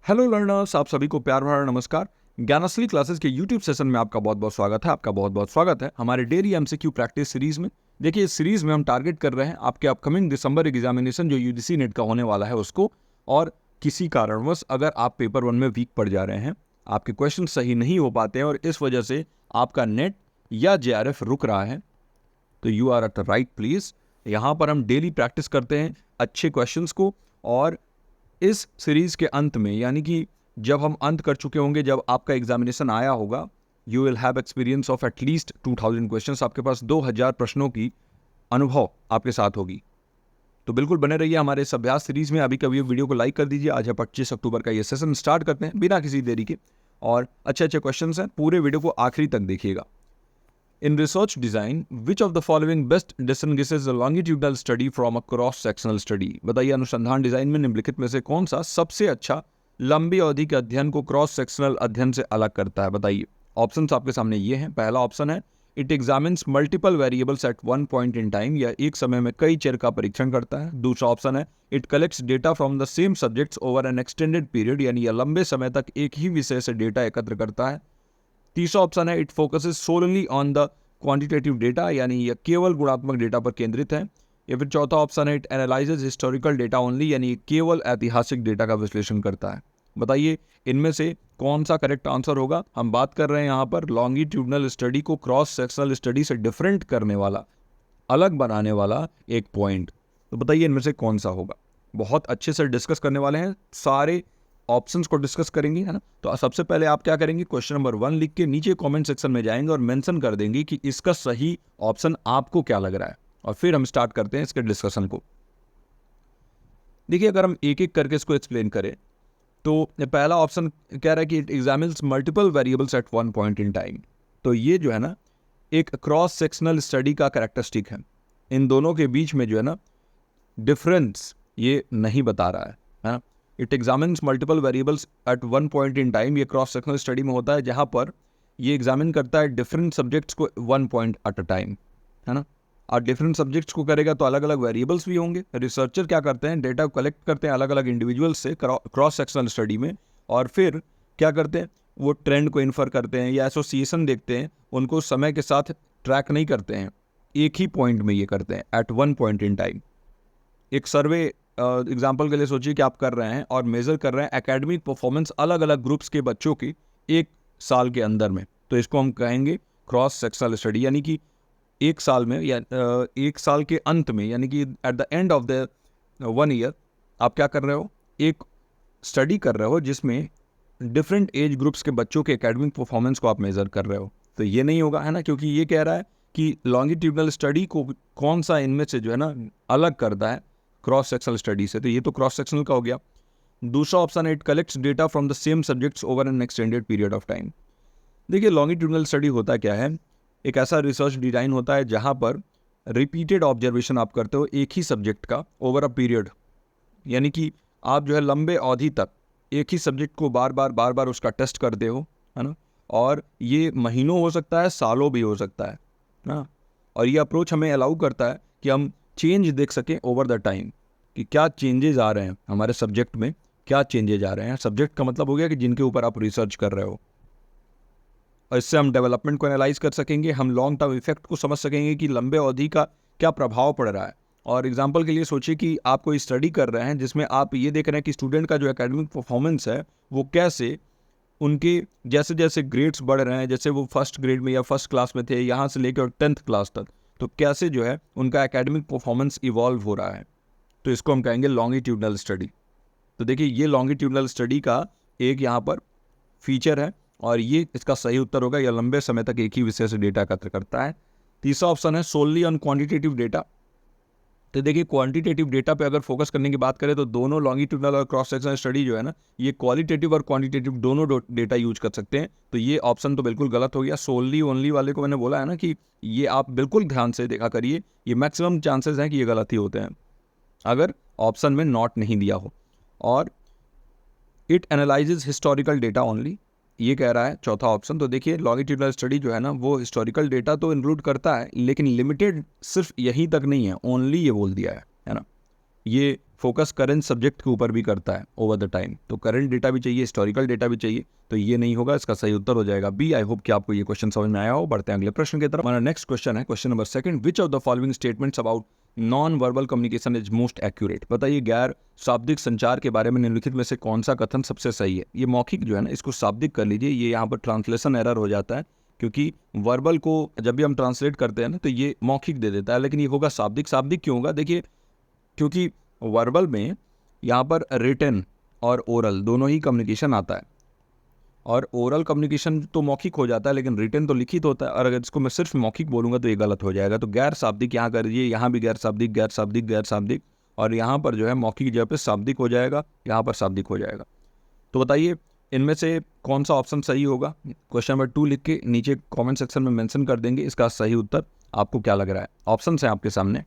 Hello learners, आप सभी को प्यार भरा नमस्कार। ज्ञानअसली क्लासेस के यूट्यूब सेशन में आपका बहुत बहुत स्वागत है। आपका बहुत बहुत स्वागत है हमारे डेली एमसीक्यू प्रैक्टिस सीरीज में। देखिए, इस सीरीज में हम टारगेट कर रहे हैं आपके अपकमिंग दिसंबर एग्जामिनेशन जो यूजीसी नेट का होने वाला है उसको। और किसी कारणवश अगर आप पेपर 1 में वीक पड़ जा रहे हैं, आपके क्वेश्चन सही नहीं हो पाते हैं और इस वजह से आपका नेट या जेआरएफ रुक रहा है, तो you are at the right place. यहाँ पर हम डेली प्रैक्टिस करते हैं अच्छे क्वेश्चंस को, और इस सीरीज के अंत में, यानी कि जब हम अंत कर चुके होंगे, जब आपका एग्जामिनेशन आया होगा, you will have experience of at least 2000 questions. आपके पास 2000 प्रश्नों की अनुभव आपके साथ होगी। तो बिल्कुल बने रहिए हमारे इस अभ्यास सीरीज में। अभी कभी वीडियो को लाइक कर दीजिए। आज है 25 अक्टूबर का ये सेशन, स्टार्ट करते हैं बिना किसी देरी के। और अच्छे अच्छे क्वेश्चन हैं, पूरे वीडियो को आखिरी तक देखिएगा। In research design, which of the following best distinguishes a longitudinal study from a cross-sectional study? बताइए, अनुसंधान डिजाइन में निम्नलिखित में से कौन सा सबसे अच्छा लंबी अवधि के अध्ययन को क्रॉस सेक्शनल अध्ययन से अलग करता है? बताइए। ऑप्शंस आपके सामने ये हैं। पहला ऑप्शन है it examines multiple variables at one point in time, या एक समय में कई चर का परीक्षण करता है। दूसरा ऑप्शन है it collects data from the same subjects over N extended period, यानी यह लंबे समय तक एक ही विषय से डेटा एकत्र करता है। तीसरा ऑप्शन है it focuses solely on the quantitative data, यानी यह केवल गुणात्मक डेटा पर केंद्रित है। या फिर चौथा ऑप्शन है it analyses historical data only, यानी केवल ऐतिहासिक डेटा का विश्लेषण करता है। बताइए, इनमें से कौन सा करेक्ट आंसर होगा? हम बात कर रहे हैं यहाँ पर लॉन्गिट्यूडनल स्टडी को क्रॉस सेक्शनल स्टडी से डिफरेंट करने वाला, अलग बनाने वाला एक पॉइंट। तो बताइए इनमें से कौन सा होगा? बहुत अच्छे से डिस्कस करने वाले हैं, सारे ऑप्शंस को डिस्कस करेंगे, है ना। तो सबसे पहले आप क्या करेंगे, क्वेश्चन नंबर 1 लिख के नीचे कमेंट सेक्शन में जाएंगे और मेंशन कर देंगे कि इसका सही ऑप्शन आपको क्या लग रहा है, और फिर हम स्टार्ट करते हैं इसके डिस्कशन को। देखिए, अगर हम एक एक करके इसको एक्सप्लेन करें तो पहला ऑप्शन कह रहा है कि it examines multiple variables at one point in time. तो ये जो है ना, एक क्रॉस सेक्शनल स्टडी का कैरेक्टरिस्टिक है। इन दोनों के बीच में जो है ना डिफरेंस ये नहीं बता रहा है ना। It examines multiple variables at one point in time, ये क्रॉस सेक्शनल स्टडी में होता है जहाँ पर ये एग्जामिन करता है डिफरेंट सब्जेक्ट्स को one point at a time, है ना। और डिफरेंट सब्जेक्ट्स को करेगा तो अलग अलग वेरिएबल्स भी होंगे। रिसर्चर क्या करते हैं, डेटा कलेक्ट करते हैं अलग अलग इंडिविजुअल्स से क्रॉस सेक्शनल स्टडी में, और फिर क्या करते हैं, वो ट्रेंड को इन्फर करते हैं या एसोसिएशन देखते हैं। उनको समय के साथ ट्रैक नहीं करते हैं, एक ही पॉइंट में ये करते हैं, at one point in time. एक सर्वे एग्जाम्पल के लिए सोचिए कि आप कर रहे हैं और मेजर कर रहे हैं एकेडमिक परफॉर्मेंस अलग अलग ग्रुप्स के बच्चों की एक साल के अंदर में, तो इसको हम कहेंगे क्रॉस सेक्शनल स्टडी। यानी कि एक साल में या एक साल के अंत में, यानी कि at the end of the 1 year आप क्या कर रहे हो, एक स्टडी कर रहे हो जिसमें डिफरेंट एज ग्रुप्स के बच्चों के एकेडमिक परफॉर्मेंस को आप मेजर कर रहे हो। तो ये नहीं होगा, है ना, क्योंकि ये कह रहा है कि लॉन्गिट्यूडनल स्टडी को कौन सा इनमें से जो है ना अलग करता है क्रॉस सेक्शनल स्टडी से। तो ये तो क्रॉस सेक्शनल का हो गया। दूसरा ऑप्शन है it collects data from the same subjects over N extended period of time. देखिए, लॉन्गिट्यूडनल स्टडी होता क्या है, एक ऐसा रिसर्च डिजाइन होता है जहाँ पर रिपीटेड ऑब्जर्वेशन आप करते हो एक ही सब्जेक्ट का ओवर अ पीरियड, यानी कि आप जो है लंबे अवधि तक एक ही सब्जेक्ट को बार बार उसका टेस्ट करते हो, है ना। और ये महीनों हो सकता है, सालों भी हो सकता है ना। और ये अप्रोच हमें अलाउ करता है कि हम चेंज देख सकें ओवर द टाइम, कि क्या चेंजेस आ रहे हैं हमारे सब्जेक्ट में, क्या चेंजेस आ रहे हैं। सब्जेक्ट का मतलब हो गया कि जिनके ऊपर आप रिसर्च कर रहे हो, और इससे हम डेवलपमेंट को एनालाइज कर सकेंगे, हम लॉन्ग टर्म इफेक्ट को समझ सकेंगे कि लंबे अवधि का क्या प्रभाव पड़ रहा है। और एग्जाम्पल के लिए सोचिए कि आप कोई स्टडी कर रहे हैं जिसमें आप ये देख रहे हैं कि स्टूडेंट का जो एकेडमिक परफॉर्मेंस है वो कैसे, उनके जैसे जैसे ग्रेड्स बढ़ रहे हैं, जैसे वो फर्स्ट ग्रेड में या फर्स्ट क्लास में थे यहाँ से लेकर 10th क्लास तक, तो कैसे जो है उनका एकेडमिक परफॉर्मेंस इवॉल्व हो रहा है। तो इसको हम कहेंगे लॉन्गिट्यूडनल स्टडी। तो देखिए, ये लॉन्गिट्यूडनल स्टडी का एक यहाँ पर फीचर है, और ये इसका सही उत्तर होगा। यह लंबे समय तक एक ही विषय से डेटा एकत्र करता है। तीसरा ऑप्शन है सोलली ऑन क्वांटिटेटिव डेटा। तो देखिए, क्वांटिटेटिव डेटा पे अगर फोकस करने की बात करें तो दोनों लॉन्गिट्यूडनल और क्रॉस सेक्शनल स्टडी जो है ना, ये क्वालिटेटिव और क्वांटिटेटिव दोनों डेटा यूज कर सकते हैं। तो ये ऑप्शन तो बिल्कुल गलत हो गया। सोलली ओनली वाले को मैंने बोला है ना कि ये आप बिल्कुल ध्यान से देखा करिए, ये मैक्सिमम चांसेस हैं कि ये गलत ही होते हैं अगर ऑप्शन में नॉट नहीं दिया हो। और it analyses historical data only, ये कह रहा है चौथा ऑप्शन। तो देखिए, लॉन्गिट्यूडनल स्टडी जो है ना वो हिस्टोरिकल डेटा तो इंक्लूड करता है, लेकिन लिमिटेड सिर्फ यहीं तक नहीं है, ओनली ये बोल दिया है ना। ये फोकस करंट सब्जेक्ट के ऊपर भी करता है ओवर द टाइम। तो करंट डेटा भी चाहिए, हिस्टोरिकल डेटा भी चाहिए, तो ये नहीं होगा। इसका सही उत्तर हो जाएगा बी। आई होप कि आपको ये क्वेश्चन समझ में आया हो। बढ़ते हैं अगले प्रश्न की तरफ। हमारा नेक्स्ट क्वेश्चन है question number 2। Which of the following statements about non verbal communication is most accurate. बताइए गैर शाब्दिक संचार के बारे में निम्नलिखित में से कौन सा कथन सबसे सही है। ये मौखिक जो है ना, इसको शाब्दिक कर लीजिए। ये यहाँ पर ट्रांसलेशन एरर हो जाता है, क्योंकि वर्बल को जब भी हम ट्रांसलेट करते हैं ना तो ये मौखिक दे देता है, लेकिन ये होगा शाब्दिक। शाब्दिक क्यों होगा? देखिए, क्योंकि वर्बल में यहाँ पर रिटन और ओरल दोनों ही कम्युनिकेशन आता है, और ओरल कम्युनिकेशन तो मौखिक हो जाता है, लेकिन रिटन तो लिखित होता है। और अगर इसको मैं सिर्फ मौखिक बोलूँगा तो ये गलत हो जाएगा। तो गैर शाब्दिक यहाँ कर दीजिए, यहाँ भी गैर शाब्दिक, गैर शाब्दिक, गैर शाब्दिक, और यहाँ पर जो है मौखिक की जगह पे शाब्दिक हो जाएगा, यहाँ पर शाब्दिक हो जाएगा। तो बताइए इनमें से कौन सा ऑप्शन सही होगा? क्वेश्चन नंबर 2 लिख के नीचे कमेंट सेक्शन में मेंशन कर देंगे इसका सही उत्तर। आपको क्या लग रहा है? ऑप्शन है आपके सामने।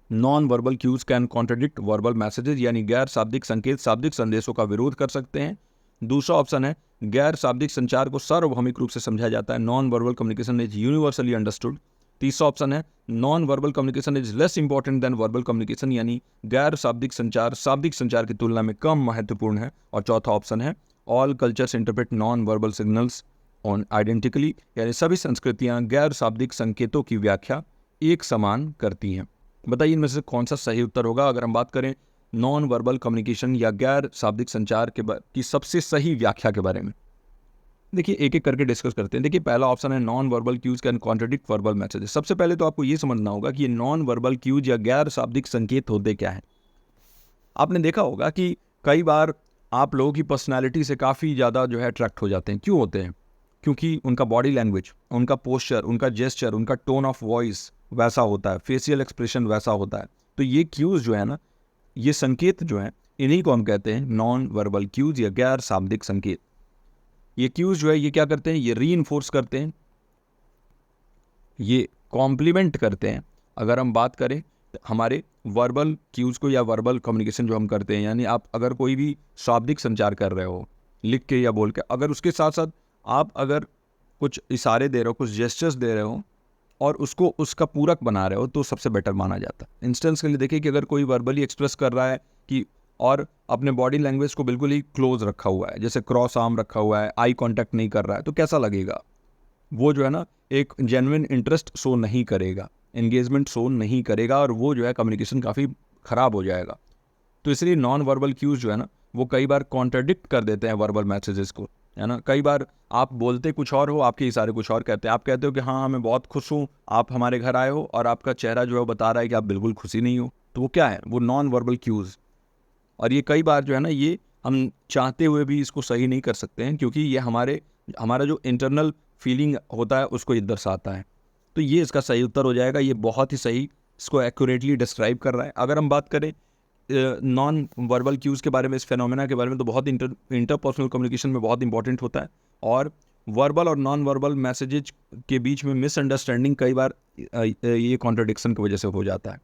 Non verbal cues can contradict verbal messages, यानी गैर शाब्दिक संकेत शाब्दिक संदेशों का विरोध कर सकते हैं। दूसरा ऑप्शन है गैर शाब्दिक संचार को सार्वभौमिक रूप से समझा जाता है, non verbal communication is universally understood. तीसरा ऑप्शन है non verbal communication is less important than verbal communication, यानी गैर शाब्दिक संचार शाब्दिक संचार की तुलना में कम महत्वपूर्ण है। और चौथा ऑप्शन है all cultures interpret non verbal signals on identically, यानी सभी संस्कृतियां गैर शाब्दिक संकेतों की व्याख्या एक समान करती हैं। बताइए इनमें से कौन सा सही उत्तर होगा? अगर हम बात करें नॉन वर्बल कम्युनिकेशन या गैर शाब्दिक संचार की सबसे सही व्याख्या के बारे में, देखिए एक एक करके डिस्कस करते हैं। देखिए पहला ऑप्शन है non verbal cues can contradict verbal messages. सबसे पहले तो आपको ये समझना होगा कि ये नॉन वर्बल क्यूज या गैर शाब्दिक संकेत होते क्या हैं। आपने देखा होगा कि कई बार आप लोगों की पर्सनैलिटी से काफ़ी ज़्यादा जो है अट्रैक्ट हो जाते हैं। क्यों होते हैं? क्योंकि उनका बॉडी लैंग्वेज, उनका पोस्चर, उनका जेस्चर, उनका टोन ऑफ वॉइस वैसा होता है, फेशियल एक्सप्रेशन वैसा होता है। तो ये क्यूज जो है ना, ये संकेत जो हैं, इन्हीं को हम कहते हैं नॉन वर्बल क्यूज या गैर शाब्दिक संकेत। ये क्यूज जो है ये क्या करते हैं? ये रीइंफोर्स करते हैं, ये कॉम्प्लीमेंट करते हैं। अगर हम बात करें हमारे वर्बल क्यूज को या वर्बल कम्युनिकेशन जो हम करते हैं, यानी आप अगर कोई भी शाब्दिक संचार कर रहे हो लिख के या बोल के, अगर उसके साथ साथ आप अगर कुछ इशारे दे रहे हो, कुछ जेस्चर्स दे रहे हो और उसको उसका पूरक बना रहे हो, तो सबसे बेटर माना जाता है। इंस्टेंस के लिए देखिए कि अगर कोई वर्बली एक्सप्रेस कर रहा है कि और अपने बॉडी लैंग्वेज को बिल्कुल ही क्लोज रखा हुआ है, जैसे क्रॉस आर्म रखा हुआ है, आई कांटेक्ट नहीं कर रहा है, तो कैसा लगेगा? वो जो है ना एक जेन्युइन इंटरेस्ट शो नहीं करेगा, एंगेजमेंट शो नहीं करेगा, और वो जो है कम्युनिकेशन काफ़ी ख़राब हो जाएगा। तो इसलिए नॉन वर्बल क्यूज जो है ना वो कई बार कॉन्ट्रडिक्ट कर देते हैं वर्बल मैसेजेस को, है ना। कई बार आप बोलते कुछ और हो, आपके इशारे कुछ और कहते हैं। आप कहते हो कि हाँ मैं बहुत खुश हूँ, आप हमारे घर आए हो, और आपका चेहरा जो है वो बता रहा है कि आप बिल्कुल खुशी नहीं हो। तो वो क्या है? वो नॉन वर्बल क्यूज़। और ये कई बार जो है ना ये हम चाहते हुए भी इसको सही नहीं कर सकते हैं, क्योंकि ये हमारा जो इंटरनल फीलिंग होता है उसको ये दर्शाता है। तो ये इसका सही उत्तर हो जाएगा। ये बहुत ही सही इसको एक्यूरेटली डिस्क्राइब कर रहा है। अगर हम बात करें नॉन वर्बल क्यूज़ के बारे में, इस फेनोमेना के बारे में, तो बहुत इंटरपर्सनल कम्युनिकेशन में बहुत इंपॉर्टेंट होता है। और वर्बल और नॉन वर्बल मैसेजेज के बीच में मिसअंडरस्टैंडिंग कई बार ये कॉन्ट्रडिक्शन की वजह से हो जाता है।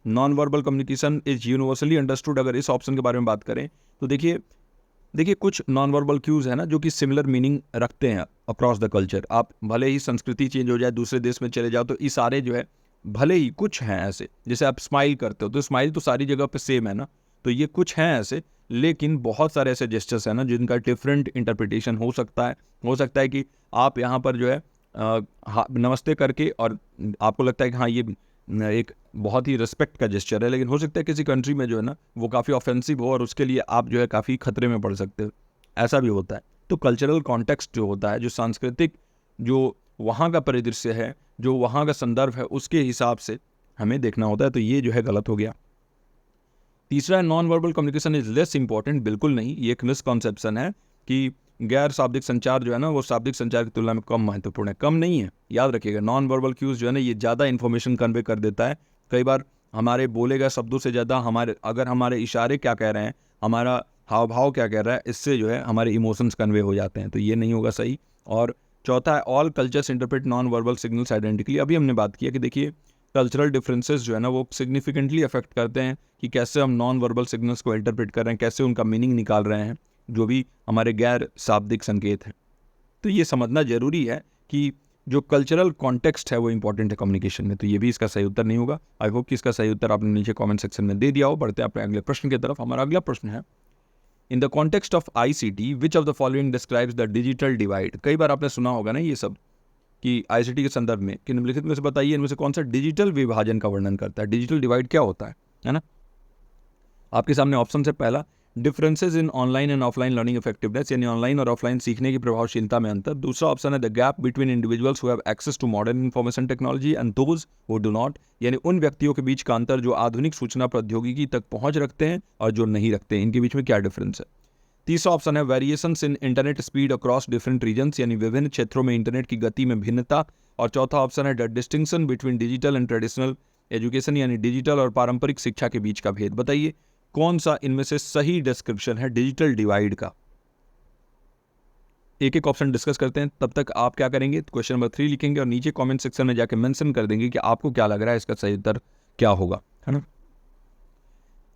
Non verbal communication is universally understood, अगर इस ऑप्शन के बारे में बात करें तो देखिए कुछ नॉन वर्बल क्यूज़ है ना जो कि सिमिलर मीनिंग रखते हैं अक्रॉस द कल्चर। आप भले ही संस्कृति चेंज हो जाए, दूसरे देश में चले जाओ, तो इशारे जो है भले ही कुछ हैं ऐसे, जैसे आप स्माइल करते हो तो स्माइल तो सारी जगह पे सेम है ना, तो ये कुछ हैं ऐसे, लेकिन बहुत सारे ऐसे जेस्चर्स हैं ना जिनका डिफरेंट इंटरप्रिटेशन हो सकता है। हो सकता है कि आप यहाँ पर जो है नमस्ते करके और आपको लगता है कि हाँ ये एक बहुत ही रिस्पेक्ट का जेस्चर है, लेकिन हो सकता है किसी कंट्री में जो है ना वो काफ़ी ऑफेंसिव हो और उसके लिए आप जो है काफ़ी खतरे में पड़ सकते हो। ऐसा भी होता है। तो कल्चरल कॉन्टेक्स्ट जो होता है, जो सांस्कृतिक जो वहाँ का परिदृश्य है, जो वहाँ का संदर्भ है, उसके हिसाब से हमें देखना होता है। तो ये जो है गलत हो गया। तीसरा है non verbal communication is less important. बिल्कुल नहीं, ये एक मिसकॉन्सेप्शन है कि गैर शाब्दिक संचार जो है ना वो शाब्दिक संचार की तुलना में कम महत्वपूर्ण है। कम नहीं है, याद रखिएगा। नॉन वर्बल क्यूज जो है ना ये ज़्यादा इन्फॉर्मेशन कन्वे कर देता है। कई बार हमारे बोले गए शब्दों से ज़्यादा हमारे इशारे क्या कह रहे हैं, हमारा हाव भाव क्या कह रहा है, इससे जो है हमारे इमोशंस कन्वे हो जाते हैं। तो ये नहीं होगा सही। और चौथा है all cultures interpret non verbal signals identically. अभी हमने बात किया कि देखिए कल्चरल डिफरेंसेस जो है ना वो सिग्निफिकेंटली अफेक्ट करते हैं कि कैसे हम नॉन वर्बल सिग्नल्स को इंटरप्रेट कर रहे हैं, कैसे उनका मीनिंग निकाल रहे हैं, जो भी हमारे गैर शाब्दिक संकेत हैं। तो ये समझना जरूरी है कि जो कल्चरल कॉन्टेक्स्ट है वो इंपॉर्टेंट है कम्युनिकेशन में, तो ये भी इसका सही उत्तर नहीं होगा। आई होप कि इसका सही उत्तर आपने नीचे कमेंट सेक्शन में दे दिया हो। बढ़ते हैं अपने अगले प्रश्न की तरफ। हमारा अगला प्रश्न है, इन the context of ICT which of the following describes the digital divide. कई बार आपने सुना होगा ना ये सब कि ICT के संदर्भ में कि निम्नलिखित में से बताइए इनमें से कौन सा डिजिटल विभाजन का वर्णन करता है। डिजिटल डिवाइड क्या होता है ना। आपके सामने ऑप्शन है, पहला differences in online and offline learning effectiveness, यानी ऑनलाइन और ऑफलाइन सीखने की प्रभावशीलता में अंतर। दूसरा ऑप्शन है the gap between individuals who have access to modern information technology and those who do not, यानी उन व्यक्तियों के बीच का अंतर जो आधुनिक सूचना प्रौद्योगिकी तक पहुंच रखते हैं और जो नहीं रखते हैं, इनके बीच में क्या डिफरेंस है। तीसरा ऑप्शन है variations in internet speed across different regions, यानी विभिन्न क्षेत्रों में इंटरनेट की गति में भिन्नता। और चौथा ऑप्शन है the distinction between digital and traditional education, यानी डिजिटल और पारंपरिक शिक्षा के बीच का भेद। बताइए कौन सा इनमें से सही डिस्क्रिप्शन है डिजिटल डिवाइड का। एक एक ऑप्शन डिस्कस करते हैं, तब तक आप क्या करेंगे, क्वेश्चन नंबर 3 लिखेंगे और नीचे कमेंट सेक्शन में जाके मेंशन कर देंगे कि आपको क्या लग रहा है इसका सही उत्तर क्या होगा, है ना।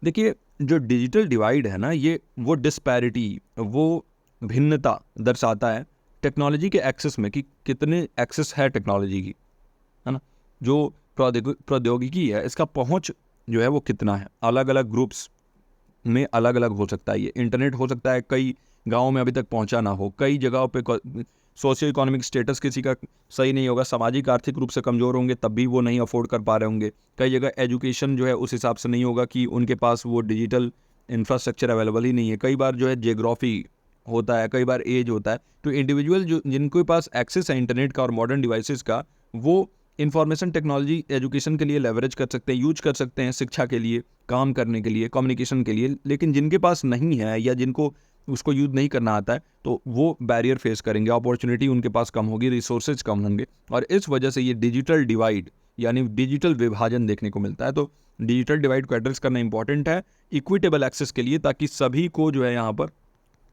देखिए जो डिजिटल डिवाइड है ना, ये वो डिस्पैरिटी, वो भिन्नता दर्शाता है टेक्नोलॉजी के एक्सेस में, कि कितने एक्सेस है टेक्नोलॉजी की, है ना। जो प्रौद्योगिकी है इसका पहुंच जो है वो कितना है, अलग अलग ग्रुप्स में अलग अलग हो सकता है। ये इंटरनेट हो सकता है कई गाँव में अभी तक पहुंचा ना हो, कई जगहों पे सोशियो इकोनॉमिक स्टेटस किसी का सही नहीं होगा, सामाजिक आर्थिक रूप से कमज़ोर होंगे तब भी वो नहीं अफोर्ड कर पा रहे होंगे। कई जगह एजुकेशन जो है उस हिसाब से नहीं होगा कि उनके पास वो डिजिटल इंफ्रास्ट्रक्चर अवेलेबल ही नहीं है। कई बार जो है जियोग्राफी होता है, कई बार एज होता है। तो इंडिविजुअल जो जिनके पास एक्सेस है इंटरनेट का और मॉडर्न डिवाइसेस का, वो इंफॉर्मेशन टेक्नोलॉजी एजुकेशन के लिए लेवरेज कर सकते हैं, यूज कर सकते हैं, शिक्षा के लिए, काम करने के लिए, कम्युनिकेशन के लिए। लेकिन जिनके पास नहीं है या जिनको उसको यूज नहीं करना आता है, तो वो बैरियर फेस करेंगे, अपॉर्चुनिटी उनके पास कम होगी, रिसोर्सेज कम होंगे, और इस वजह से ये डिजिटल डिवाइड यानी डिजिटल विभाजन देखने को मिलता है। तो डिजिटल डिवाइड को एड्रेस करना इंपॉर्टेंट है इक्विटेबल एक्सेस के लिए, ताकि सभी को जो है यहाँ पर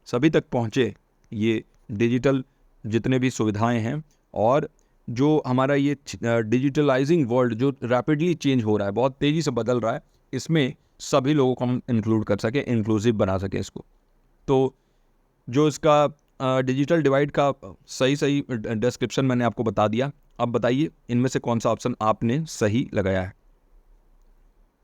सभी तक पहुँचे ये डिजिटल जितने भी सुविधाएं हैं। और जो हमारा ये डिजिटलाइजिंग वर्ल्ड जो रैपिडली चेंज हो रहा है, बहुत तेज़ी से बदल रहा है, इसमें सभी लोगों को हम इंक्लूड कर सकें, इंक्लूसिव बना सकें इसको। तो जो इसका डिजिटल डिवाइड का सही डिस्क्रिप्शन मैंने आपको बता दिया। अब बताइए इनमें से कौन सा ऑप्शन आपने सही लगाया है।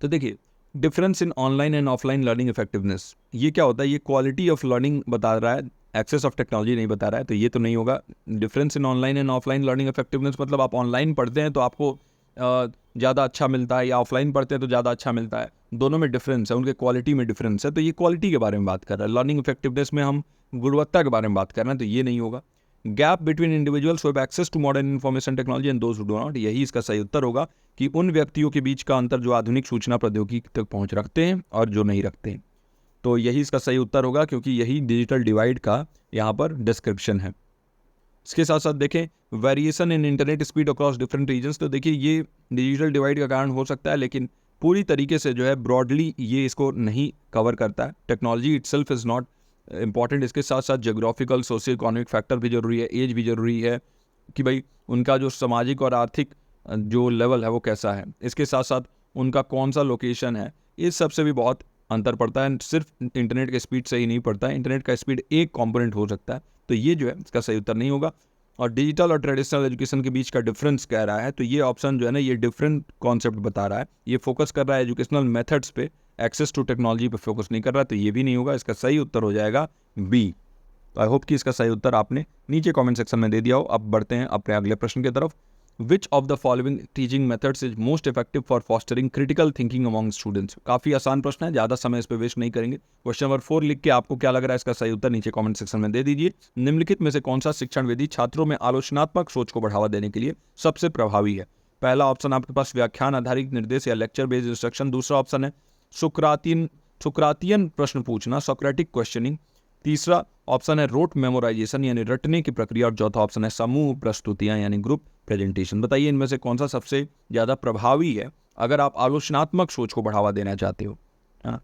तो देखिए difference in online and offline learning effectiveness, ये क्या होता है, ये क्वालिटी ऑफ लर्निंग बता रहा है, एक्सेस ऑफ टेक्नोलॉजी नहीं बता रहा है, तो ये तो नहीं होगा। Difference in online and offline learning effectiveness मतलब आप ऑनलाइन पढ़ते हैं तो आपको ज़्यादा अच्छा मिलता है, या ऑफलाइन पढ़ते हैं तो ज़्यादा अच्छा मिलता है, दोनों में डिफरेंस है, उनके क्वालिटी में डिफरेंस है। तो ये क्वालिटी के बारे में बात कर रहा है। लर्निंग इफेक्टिवनेस में हम गुणवत्ता के बारे में बात कर रहे हैं, तो ये नहीं होगा। Gap between individuals who have access to modern information technology and those who do not, यही इसका सही उत्तर होगा कि उन व्यक्तियों के बीच का अंतर जो आधुनिक सूचना प्रौद्योगिकी तक पहुंच रखते हैं और जो नहीं रखते हैं। तो यही इसका सही उत्तर होगा, क्योंकि यही डिजिटल डिवाइड का यहाँ पर डिस्क्रिप्शन है। इसके साथ साथ देखें variation in internet speed across different regions, तो देखिए ये डिजिटल डिवाइड का कारण हो सकता है, लेकिन पूरी तरीके से जो है ब्रॉडली ये इसको नहीं कवर करता है। Technology itself is not important, इसके साथ साथ जोग्राफिकल सोशियो इकोनॉमिक फैक्टर भी जरूरी है, एज भी जरूरी है कि भाई उनका जो सामाजिक और आर्थिक जो लेवल है वो कैसा है, इसके साथ साथ उनका कौन सा लोकेशन है, इस सब से भी बहुत अंतर पड़ता है। सिर्फ इंटरनेट के स्पीड से ही नहीं पड़ता है, इंटरनेट का स्पीड एक कंपोनेंट हो सकता है। तो ये जो है इसका सही उत्तर नहीं होगा। और डिजिटल और ट्रेडिशनल एजुकेशन के बीच का डिफरेंस कह रहा है, तो ये ऑप्शन जो है ना ये डिफरेंट कॉन्सेप्ट बता रहा है, ये फोकस कर रहा है एजुकेशनल मेथड्स पे, एक्सेस टू टेक्नोलॉजी पे फोकस नहीं कर रहा है, तो ये भी नहीं होगा। इसका सही उत्तर हो जाएगा बी। तो आई होप कि इसका सही उत्तर आपने नीचे कमेंट सेक्शन में दे दिया हो। अब बढ़ते हैं अपने अगले प्रश्न की तरफ। विच of the following teaching methods is most effective for fostering critical thinking among students. काफी आसान प्रश्न है, ज्यादा समय इस पर वेस्ट नहीं करेंगे। क्वेश्चन नंबर 4 लिख के आपको क्या लग रहा है इसका सही उत्तर नीचे कमेंट सेक्शन में दे दीजिए। निम्नलिखित में से कौन सा शिक्षण विधि छात्रों में आलोचनात्मक सोच को बढ़ावा देने के लिए सबसे प्रभावी है। पहला ऑप्शन आपके पास व्याख्यान आधारित निर्देश या लेक्चर बेस्ड इंस्ट्रक्शन। दूसरा ऑप्शन है सुकरातियन प्रश्न पूछना, सोक्रेटिक क्वेश्चनिंग। तीसरा ऑप्शन है रोट मेमोराइजेशन यानी रटने की प्रक्रिया। और चौथा ऑप्शन है समूह प्रस्तुतियां यानी ग्रुप प्रेजेंटेशन। बताइए इनमें से कौन सा सबसे ज्यादा प्रभावी है अगर आप आलोचनात्मक सोच को बढ़ावा देना चाहते हो, है ना।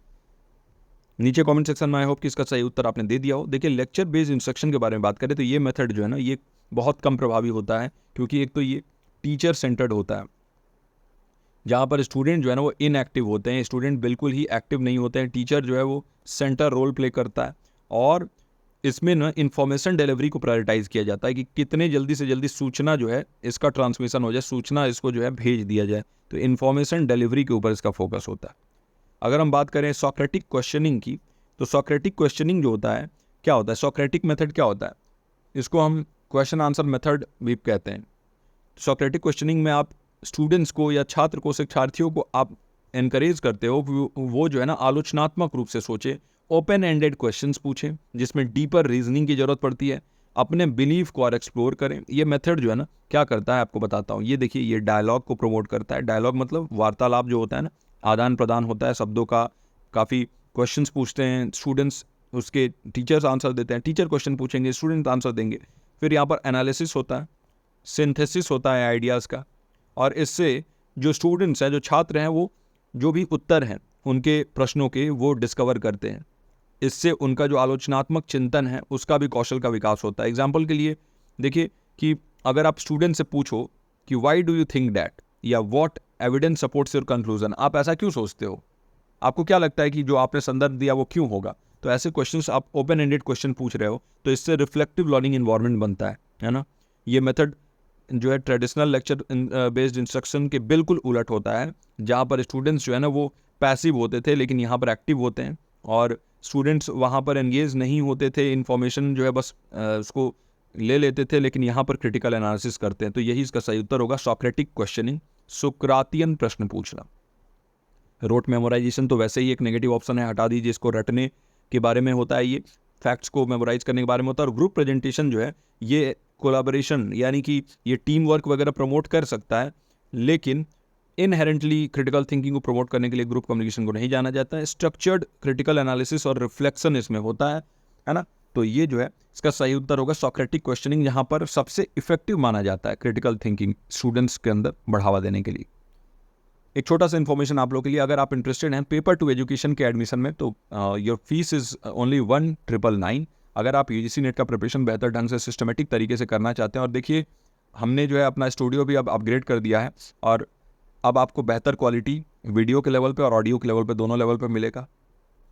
नीचे कमेंट सेक्शन में आई होप कि इसका सही उत्तर आपने दे दिया हो। देखिए लेक्चर बेस्ड इंस्ट्रक्शन के बारे में बात करें तो ये मेथड जो है ना ये बहुत कम प्रभावी होता है, क्योंकि एक तो ये टीचर सेंटर्ड होता है, जहाँ पर स्टूडेंट जो है ना वो इनएक्टिव होते हैं, स्टूडेंट बिल्कुल ही एक्टिव नहीं होते हैं, टीचर जो है वो सेंटर रोल प्ले करता है। और इसमें ना इन्फॉर्मेशन डिलीवरी को प्रायोरिटाइज किया जाता है कि कितने जल्दी से जल्दी सूचना जो है इसका ट्रांसमिशन हो जाए, सूचना इसको जो है भेज दिया जाए। तो इन्फॉर्मेशन डिलीवरी के ऊपर इसका फोकस होता है। अगर हम बात करें सॉक्रेटिक क्वेश्चनिंग की, तो सॉक्रेटिक क्वेश्चनिंग जो होता है क्या होता है, सॉक्रेटिक मेथड क्या होता है, इसको हम क्वेश्चन आंसर मेथड भी कहते हैं। सॉक्रेटिक क्वेश्चनिंग में आप स्टूडेंट्स को या छात्र को, शिक्षार्थियों को आप एनकरेज करते हो वो जो है ना आलोचनात्मक रूप से सोचे, ओपन एंडेड क्वेश्चंस पूछें जिसमें डीपर रीजनिंग की जरूरत पड़ती है, अपने बिलीफ को और एक्सप्लोर करें। ये मेथड जो है ना क्या करता है आपको बताता हूँ। ये देखिए, ये डायलॉग को प्रमोट करता है। डायलॉग मतलब वार्तालाप जो होता है ना, आदान प्रदान होता है शब्दों का। काफ़ी क्वेश्चंस पूछते हैं स्टूडेंट्स, उसके टीचर्स आंसर देते हैं, टीचर क्वेश्चन पूछेंगे, स्टूडेंट आंसर देंगे। फिर यहाँ पर एनालिसिस होता है, सिंथेसिस होता है आइडियाज़ का, और इससे जो स्टूडेंट्स हैं, जो छात्र हैं, वो जो भी उत्तर हैं उनके प्रश्नों के वो डिस्कवर करते हैं। इससे उनका जो आलोचनात्मक चिंतन है उसका भी कौशल का विकास होता है। एग्जाम्पल के लिए देखिए कि अगर आप स्टूडेंट से पूछो कि why do you think that, या what evidence supports your conclusion, आप ऐसा क्यों सोचते हो, आपको क्या लगता है कि जो आपने संदर्भ दिया वो क्यों होगा। तो ऐसे क्वेश्चंस आप ओपन एंडेड क्वेश्चन पूछ रहे हो, तो इससे रिफ्लेक्टिव लर्निंग इन्वायरमेंट बनता है ना। ये मेथड जो है ट्रेडिशनल लेक्चर बेस्ड इंस्ट्रक्शन के बिल्कुल उलट होता है, जहाँ पर स्टूडेंट्स जो है ना वो पैसिव होते थे, लेकिन यहाँ पर एक्टिव होते हैं। और स्टूडेंट्स वहाँ पर एंगेज नहीं होते थे, इन्फॉर्मेशन जो है बस उसको ले लेते थे, लेकिन यहाँ पर क्रिटिकल एनालिसिस करते हैं। तो यही इसका सही उत्तर होगा, सॉक्रेटिक क्वेश्चनिंग, सुकरातियन प्रश्न पूछना। रोट मेमोराइजेशन तो वैसे ही एक नेगेटिव ऑप्शन है, हटा दीजिए इसको। रटने के बारे में होता है, ये फैक्ट्स को मेमोराइज करने के बारे में होता है। और ग्रुप प्रेजेंटेशन जो है ये कोलैबोरेशन, यानी कि ये टीम वर्क वगैरह प्रमोट कर सकता है, लेकिन इनहेरेंटली क्रिटिकल थिंकिंग को प्रमोट करने के लिए ग्रुप कम्युनिकेशन को नहीं जाना जाता है। स्ट्रक्चर्ड क्रिटिकल एनालिसिस और रिफ्लेक्शन इसमें होता है ना। तो ये जो है इसका सही उत्तर होगा सॉक्रेटिक क्वेश्चनिंग, जहाँ पर सबसे इफेक्टिव माना जाता है क्रिटिकल थिंकिंग स्टूडेंट्स के अंदर बढ़ावा देने के लिए। एक छोटा सा इन्फॉर्मेशन आप लोगों के लिए, अगर आप इंटरेस्टेड हैं पेपर टू एजुकेशन के एडमिशन में, तो योर फीस इज़ ओनली 1999। अगर आप यूजीसी नेट का प्रिपरेशन बेहतर ढंग से सिस्टमेटिक तरीके से करना चाहते हैं, और देखिए हमने जो है अपना स्टूडियो भी अब अपग्रेड कर दिया है, और अब आपको बेहतर क्वालिटी वीडियो के लेवल पे और ऑडियो के लेवल पे, दोनों लेवल पे मिलेगा,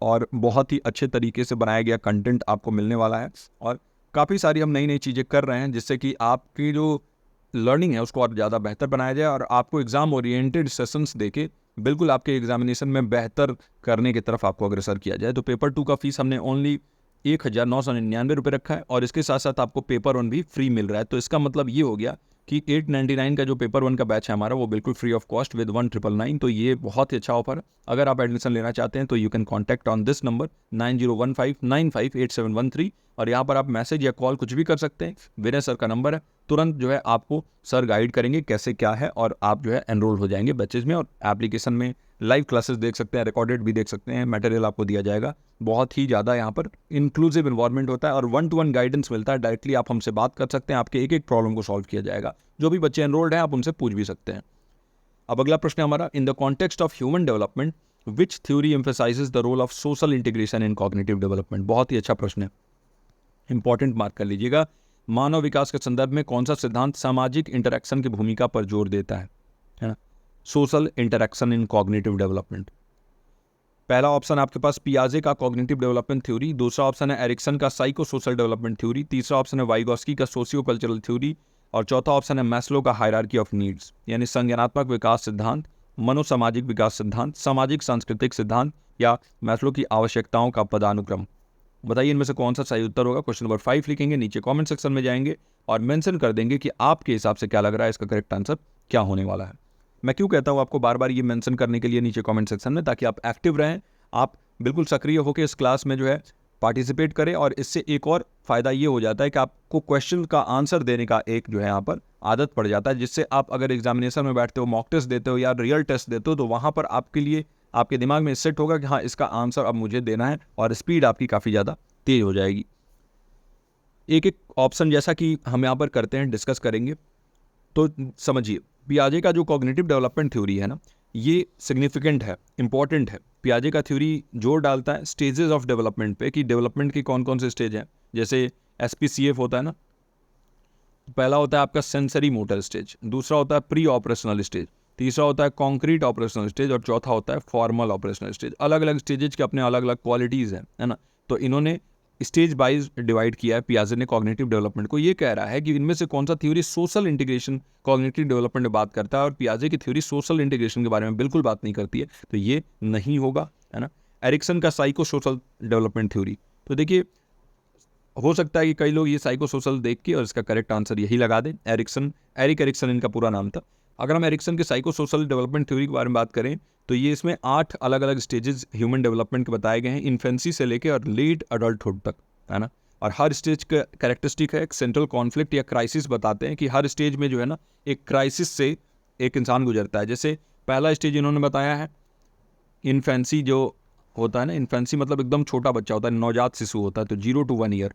और बहुत ही अच्छे तरीके से बनाया गया कंटेंट आपको मिलने वाला है। और काफ़ी सारी हम नई नई चीज़ें कर रहे हैं जिससे कि आपकी जो लर्निंग है उसको और ज़्यादा बेहतर बनाया जाए, और आपको एग्ज़ाम ओरिएंटेड सेशंस देके बिल्कुल आपके एग्जामिनेशन में बेहतर करने की तरफ आपको अग्रसर किया जाए। तो पेपर 2 का फीस हमने ओनली 1999 रुपये रखा है, और इसके साथ साथ आपको पेपर 1 भी फ्री मिल रहा है। तो इसका मतलब ये हो गया कि 899 का जो पेपर 1 का बैच है हमारा, वो बिल्कुल फ्री ऑफ कॉस्ट विद 1999। तो ये बहुत ही अच्छा ऑफर है। अगर आप एडमिशन लेना चाहते हैं तो you can contact on this number 9015958713, और यहाँ पर आप मैसेज या कॉल कुछ भी कर सकते हैं। विनय सर का नंबर है, तुरंत जो है आपको सर गाइड करेंगे कैसे क्या है, और आप जो है एनरोल हो जाएंगे बैचेज में, और एप्लीकेशन में लाइव क्लासेस देख सकते हैं, रिकॉर्डेड भी देख सकते हैं, मटेरियल आपको दिया जाएगा। बहुत ही ज़्यादा यहाँ पर इंक्लूसिव इन्वायरमेंट होता है, और 1-to-1 गाइडेंस मिलता है। डायरेक्टली आप हमसे बात कर सकते हैं, आपके एक एक प्रॉब्लम को सॉल्व किया जाएगा। जो भी बच्चे एनरोल्ड हैं आप उनसे पूछ भी सकते हैं। अब अगला प्रश्न हमारा, in the context of human development which theory emphasises the role of social integration in cognitive development. बहुत ही अच्छा प्रश्न है, इंपॉर्टेंट मार्क कर लीजिएगा। मानव विकास के संदर्भ में कौन सा सिद्धांत सामाजिक इंटरेक्शन की भूमिका पर जोर देता है ना। सोशल इंटरेक्शन इन कॉग्निटिव डेवलपमेंट। पहला ऑप्शन आपके पास पियाजे का कॉग्निटिव डेवलपमेंट थ्योरी, दूसरा ऑप्शन है एरिक्सन का साइको सोशल डेवलपमेंट थ्योरी, तीसरा ऑप्शन है वाइगोस्की का सोशियो कल्चरल थ्योरी, और चौथा ऑप्शन है मैस्लो का हायरार्की ऑफ नीड्स, यानी संज्ञानात्मक विकास सिद्धांत, मनोसामाजिक विकास सिद्धांत, सामाजिक सांस्कृतिक सिद्धांत, या मैस्लो की आवश्यकताओं का पदानुक्रम। बताइए इनमें से कौन सा सही उत्तर होगा। क्वेश्चन नंबर 5 लिखेंगे, नीचे कमेंट सेक्शन में जाएंगे और मेंशन कर देंगे कि आपके हिसाब से क्या लग रहा है इसका करेक्ट आंसर क्या होने वाला है। मैं क्यों कहता हूँ आपको बार बार ये मेंशन करने के लिए नीचे कमेंट सेक्शन में, ताकि आप एक्टिव रहें, आप बिल्कुल सक्रिय होकर इस क्लास में जो है पार्टिसिपेट करें। और इससे एक और फ़ायदा ये हो जाता है कि आपको क्वेश्चन का आंसर देने का एक जो है यहाँ पर आदत पड़ जाता है, जिससे आप अगर एग्जामिनेशन में बैठते हो, मॉक टेस्ट देते हो या रियल टेस्ट देते हो, तो वहाँ पर आपके लिए आपके दिमाग में सेट होगा कि हाँ इसका आंसर अब मुझे देना है, और स्पीड आपकी काफ़ी ज़्यादा तेज हो जाएगी। एक एक ऑप्शन जैसा कि हम यहाँ पर करते हैं, डिस्कस करेंगे। तो समझिए, पियाजे का जो कॉग्निटिव डेवलपमेंट थ्योरी है ना, ये सिग्निफिकेंट है, इंपॉर्टेंट है। पियाजे का थ्योरी जोर डालता है स्टेजेस ऑफ डेवलपमेंट पे, कि डेवलपमेंट के कौन कौन से स्टेज हैं। जैसे SPCF होता है ना, पहला होता है आपका सेंसरी मोटर स्टेज, दूसरा होता है प्री ऑपरेशनल स्टेज, तीसरा होता है कॉन्क्रीट ऑपरेशनल स्टेज, और चौथा होता है फॉर्मल ऑपरेशनल स्टेज। अलग अलग स्टेजेस के अपने अलग अलग क्वालिटीज़ हैं, है ना। तो इन्होंने स्टेज वाइज डिवाइड किया है पियाजे ने कॉग्निटिव डेवलपमेंट को। ये कह रहा है कि इनमें से कौन सा theory social integration cognitive development में बात करता है, और पियाजे की थ्योरी सोशल इंटीग्रेशन के बारे में बिल्कुल बात नहीं करती है, तो ये नहीं होगा, है ना। एरिक्सन का साइको सोशल डेवलपमेंट थ्योरी, तो देखिए हो सकता है कि कई लोग ये साइको सोशल देख के और इसका करेक्ट आंसर यही लगा दें, एरिक एरिक्सन इनका पूरा नाम था। अगर हम एरिक्सन के साइको सोशल डेवलपमेंट थ्योरी के बारे में बात करें तो ये इसमें 8 अलग अलग स्टेजेस ह्यूमन डेवलपमेंट के बताए गए हैं, इन्फेंसी से लेके और लेट अडल्टहुड तक, है ना। और हर स्टेज का कैरेक्टरिस्टिक है, एक सेंट्रल कॉन्फ्लिक्ट या क्राइसिस बताते हैं कि हर स्टेज में जो है ना एक क्राइसिस से एक इंसान गुजरता है। जैसे पहला स्टेज इन्होंने बताया है इन्फेंसी जो होता है ना, इन्फेंसी मतलब एकदम छोटा बच्चा होता है, नवजात शिशु होता है, तो 0 to 1 ईयर।